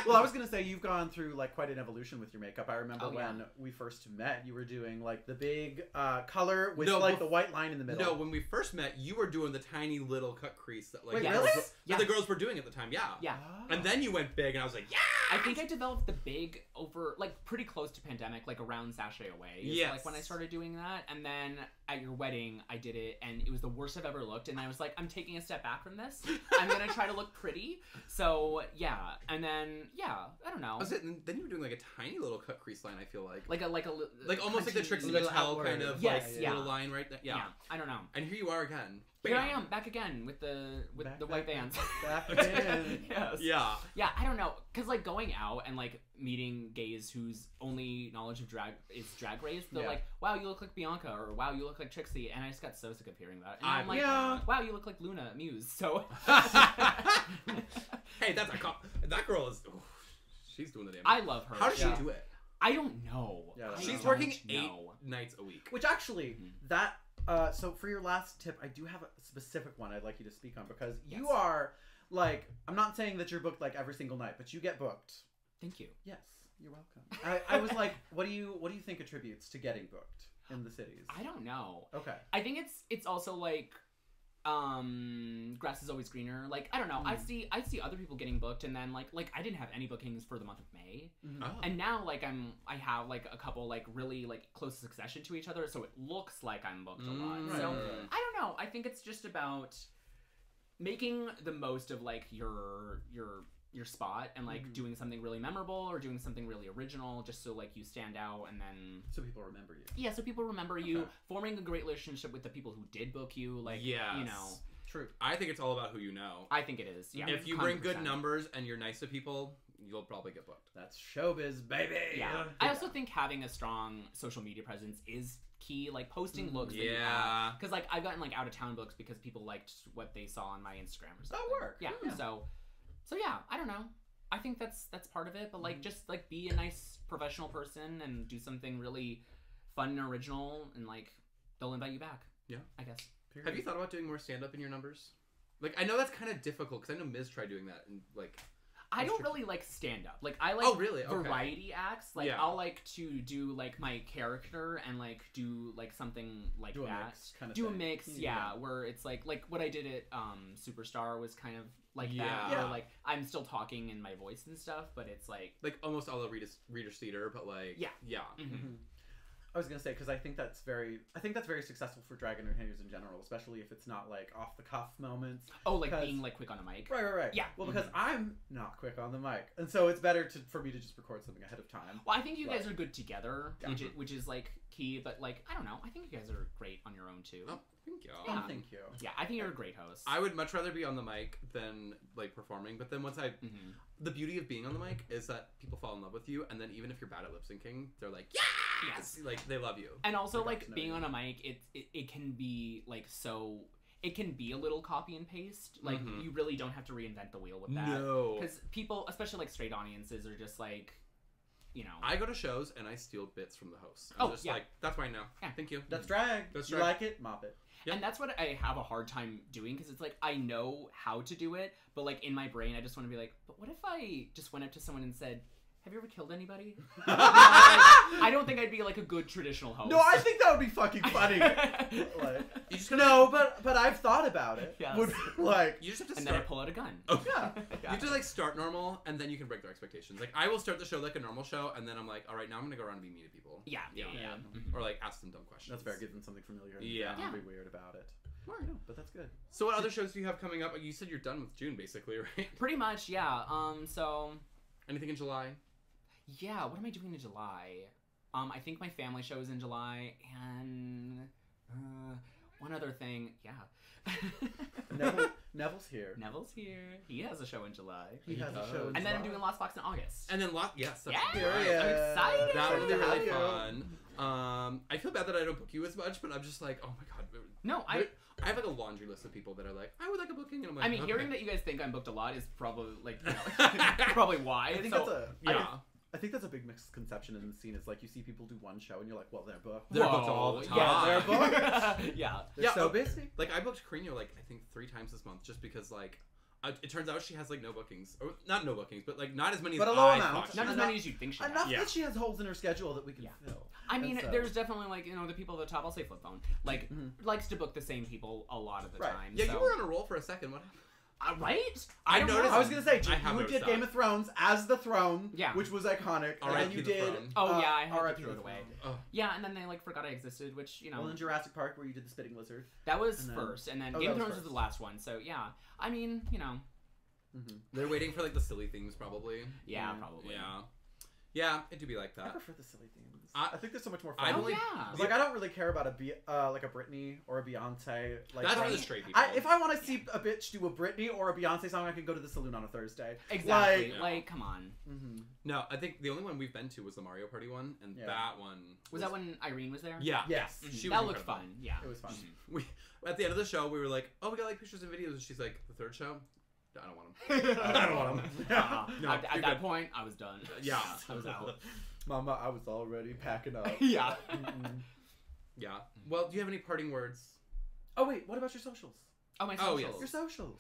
Well, I was gonna say you've gone through like quite an evolution with your makeup. I remember when we first met, you were doing like the big color with the white line in the middle. No, when we first met, you were doing the tiny little cut crease that like Wait, girls, really? that the girls were doing at the time. Yeah. Yeah. And then you went big, and I was like, "Yeah." I think I developed the big over like pretty close to pandemic, like around Sashay Away. Yes. Like when I started doing that, and then at your wedding, I did it, and it was the worst I've ever looked. And I was like, I'm taking a step back from this. I'm gonna try to look pretty. So yeah, and then I don't know. Was it? And then you were doing like a tiny little cut crease line. I feel like like almost like the Trixie little Mattel outward. kind of Yes, like yeah. little line right there. Yeah. I don't know. And here you are again. Here I Bam. am back again with the Back, white bands. back again. Yes. Yeah. Yeah, I don't know, cause like going out and like meeting gays whose only knowledge of drag is Drag Race, they're like, "Wow, you look like Bianca," or "Wow, you look like Trixie," and I just got so sick of hearing that. And I'm like, "Wow, you look like Luna Muse." So. Hey, that's that girl is. Ooh, she's doing the damn. I love her. How does she do it? I don't know. Yeah, She's working 8 nights a week. Which actually, that so for your last tip, I do have a specific one I'd like you to speak on because you are like, I'm not saying that you're booked like every single night, but you get booked. Thank you. Yes, you're welcome. I was like, what do you think attributes to getting booked in the cities? I don't know. Okay. I think it's also like grass is always greener. Like, I don't know. I see other people getting booked, and then like I didn't have any bookings for the month of May, and now like I have like a couple like really like close succession to each other, so it looks like I'm booked a lot. So I don't know. I think it's just about making the most of like your spot and like doing something really memorable or doing something really original, just so like you stand out, and then so people remember you. Yeah, so people remember you. Forming a great relationship with the people who did book you, like you know. True. I think it's all about who you know. I think it is. Yeah. If you bring good numbers and you're nice to people, you'll probably get booked. That's showbiz, baby. Yeah. I also think having a strong social media presence is key. Like posting looks that you have. Because like I've gotten like out of town books because people liked what they saw on my Instagram or something. That work. Yeah. So yeah, I don't know. I think that's part of it, but like just like be a nice professional person and do something really fun and original, and like they'll invite you back. Yeah, I guess. Period. Have you thought about doing more stand-up in your numbers? Like, I know that's kind of difficult because I know Miz tried doing that, and like I don't really like stand-up. Like I like variety acts. Like I'll like to do like my character and like do like something like do that. A mix kind of do thing. A mix, yeah, where it's like what I did at Superstar was kind of like that. Where like I'm still talking in my voice and stuff, but it's like almost all the reader's theater, but like yeah. Mm-hmm. I was gonna say because I think that's very successful for drag entertainers in general, especially if it's not like off the cuff moments. Oh, like being like quick on a mic. Right. Yeah. Well, because I'm not quick on the mic, and so it's better for me to just record something ahead of time. Well, I think you guys are good together, which is like key. But like I don't know, I think you guys are great on your own too. Oh, thank you. Yeah. Thank you. Yeah, I think you're a great host. I would much rather be on the mic than like performing. But then once the beauty of being on the mic is that people fall in love with you, and then even if you're bad at lip syncing, they're like, yes, like they love you. And also like being on a mic, it can be like so. It can be a little copy and paste. Like you really don't have to reinvent the wheel with that. No, because people, especially like straight audiences, are just like, you know. I go to shows and I steal bits from the hosts. I'm just like, that's fine now. Yeah. Thank you. That's drag. That's drag. You like it? Mop it. Yep. And that's what I have a hard time doing, because it's like I know how to do it, but like in my brain I just want to be like, but what if I just went up to someone and said, have you ever killed anybody? I don't think I'd be like a good traditional host. No, I think that would be fucking funny. You just but I've thought about it. Yes. You just have to and then I pull out a gun. Oh yeah. You have to like start normal, and then you can break their expectations. Like I will start the show like a normal show, and then I'm like, all right, now I'm gonna go around and be mean to people. Yeah. Or like ask them dumb questions. That's fair. Give them something familiar. Yeah. Don't be weird about it. No, but that's good. So what other shows do you have coming up? You said you're done with June, basically, right? Pretty much, yeah. So anything in July? Yeah, what am I doing in July? I think my family show is in July, and one other thing, Neville's here. Neville's here. He has a show in July. He has a show in And then I'm doing Lost Fox in August. And then yes, that's I'm excited. That would be really fun. I feel bad that I don't book you as much, but I'm just like, oh my god. No, I have like a laundry list of people that are like, I would like a booking, and I'm like, I mean, hearing that you guys think I'm booked a lot is probably like, probably why. I think think that's a big misconception in the scene. Is like you see people do one show and you're like, well, they're booked. They're booked all the time. Yeah, they're booked. Yeah. They're so busy. Like I booked Carino like I think 3 times this month just because like it turns out she has like no bookings, or not no bookings, but like not as many But as a low I amount. thought. Not as many as you think she has. Enough that she has holes in her schedule that we can fill. I mean, And so- there's definitely like the people at the top. I'll say Flip Phone likes to book the same people a lot of the time. Yeah, so. you were on a roll for a second. What? Right? I don't noticed. know. I was gonna say I have you noticed did that. Game of Thrones as the throne, Yeah. which was iconic, and then R.I.P. you the did. Throne. Oh yeah, I had R.I.P. to throw it the away. Throne. Yeah, and then they like forgot I existed, which Well, in Jurassic Park, where you did the spitting lizard. that was and then- first, and then Oh, Game of that was Thrones was first. the last one. So yeah, I mean, They're waiting for like the silly themes, probably. yeah, probably. Yeah, it do be like I that. prefer the silly themes. I think they're so much more fun. I've only- yeah. Like I don't really care about like a Britney or a Beyonce. Like That's for song. the straight people. If I want to see a bitch do a Britney or a Beyonce song, I can go to the saloon on a Thursday. Exactly. Like, Like, come on. No, I think the only one we've been to was the Mario Party one, and that one Was that when Irene was there? Yeah. Yes. She that was looked incredible. fun. Yeah. It was fun. We at the end of the show, we were like, "Oh, we got like pictures and videos," and she's like, "The third show." I don't want them. I don't want them. No, at you're that good. point, I was done. Yeah. I was out. Mama, I was already packing up. Yeah. Yeah. Well, do you have any parting words? Oh wait, what about your socials? Oh, my Oh, socials. yes. Your socials.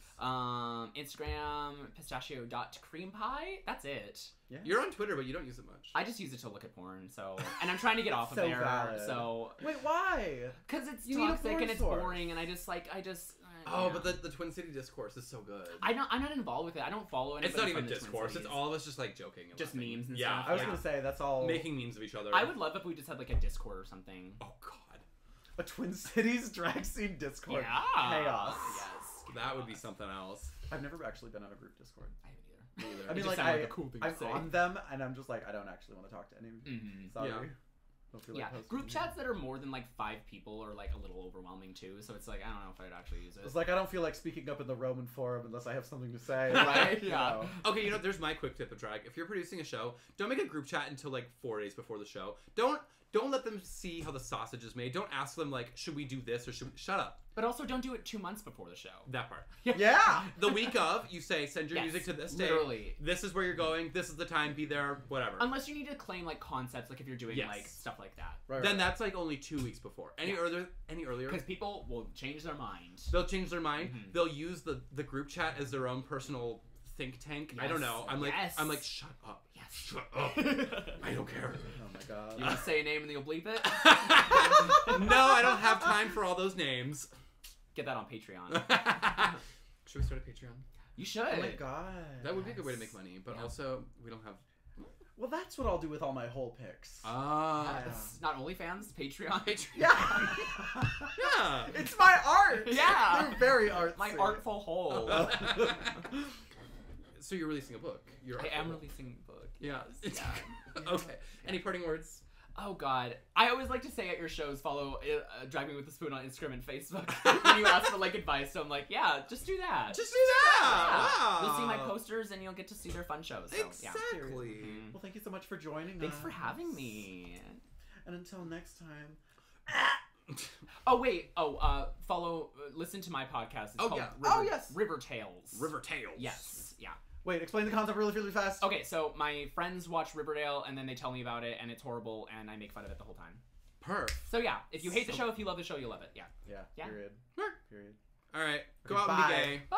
Instagram, pistachio.creampie. That's it. Yeah. You're on Twitter, but you don't use it much. I just use it to look at porn, so... And I'm trying to get off of So there, valid. so... Wait, why? Because it's You need a toxic porn and it's source. boring, and I just... Oh, yeah. but the Twin City discourse is so good. I'm not involved with it. I don't follow anybody It's not from even the Twin discourse. It's Cities. all of us just like joking. And Just laughing. memes and yeah, stuff. I was Yeah. gonna say that's all. Making memes of each other. I would love if we just had, like, a Discord or something. Oh, God. a Twin Cities drag scene Discord. Yeah. Chaos. Yes. That would be something else. I've never actually been on a group Discord. I haven't either. Either. I mean, just like sounded like a cool thing to I'm say. on them, and I'm just like, I don't actually want to talk to any of you. Mhm. Sorry. Yeah. Don't feel like Yeah, posting group me. chats that are more than like 5 people are like a little overwhelming too. So it's like I don't know if I'd actually use it. It's like I don't feel like speaking up in the Roman forum unless I have something to say. Right? You Yeah. know. Okay, there's my quick tip of drag. If you're producing a show, don't make a group chat until like 4 days before the show. Don't let them see how the sausage is made. Don't ask them like, should we do this or should we... Shut up. But also don't do it 2 months before the show. That part. Yeah. The week of, you say, send your Yes, music to this day. literally. This is where you're going. This is the time. Be there. Whatever. Unless you need to claim like concepts, like if you're doing Yes. like stuff like that. Right. Then that's like only 2 weeks before. Any earlier, Because people will change their mind. they'll change their mind. Mhm. They'll use the group chat as their own personal think tank. I don't Yes. know. I'm like, Yes. shut up. Yes. Shut up. I don't care. Oh my god. You want to say a name and then you'll bleep it? No, I don't have time for all those names. Get that on Patreon. Should we start a Patreon? You should. Oh my god. That would be a good way to make money, but Yeah. also we don't have. Well, that's what I'll do with all my whole picks. It's not OnlyFans, Patreon. Yeah. Yeah. It's my art. Yeah. They're very artsy. My artful hole. So you're releasing a book. I am releasing a book. Yeah. Yeah. Okay. Any parting words? Oh God! I always like to say at your shows, follow Drag Me with the Spoon on Instagram and Facebook. When you ask for like advice, so I'm like, yeah, just do that. Just do that. Yeah. Wow. You'll see my posters and you'll get to see their fun shows. So, Exactly. Yeah. Well, thank you so much for joining Thanks us. for having me. And until next time. Oh wait! Follow, listen to my podcast. It's called yeah. River Tales. River Tales. Yes. Yeah. Wait, explain the concept really, really fast. Okay, so my friends watch Riverdale and then they tell me about it and it's horrible and I make fun of it the whole time. Perf. So yeah, if you hate the show, if you love the show, you'll love it. Yeah. Yeah. Yeah. Period. Period. All right. Go out and be Bye. gay. Bye.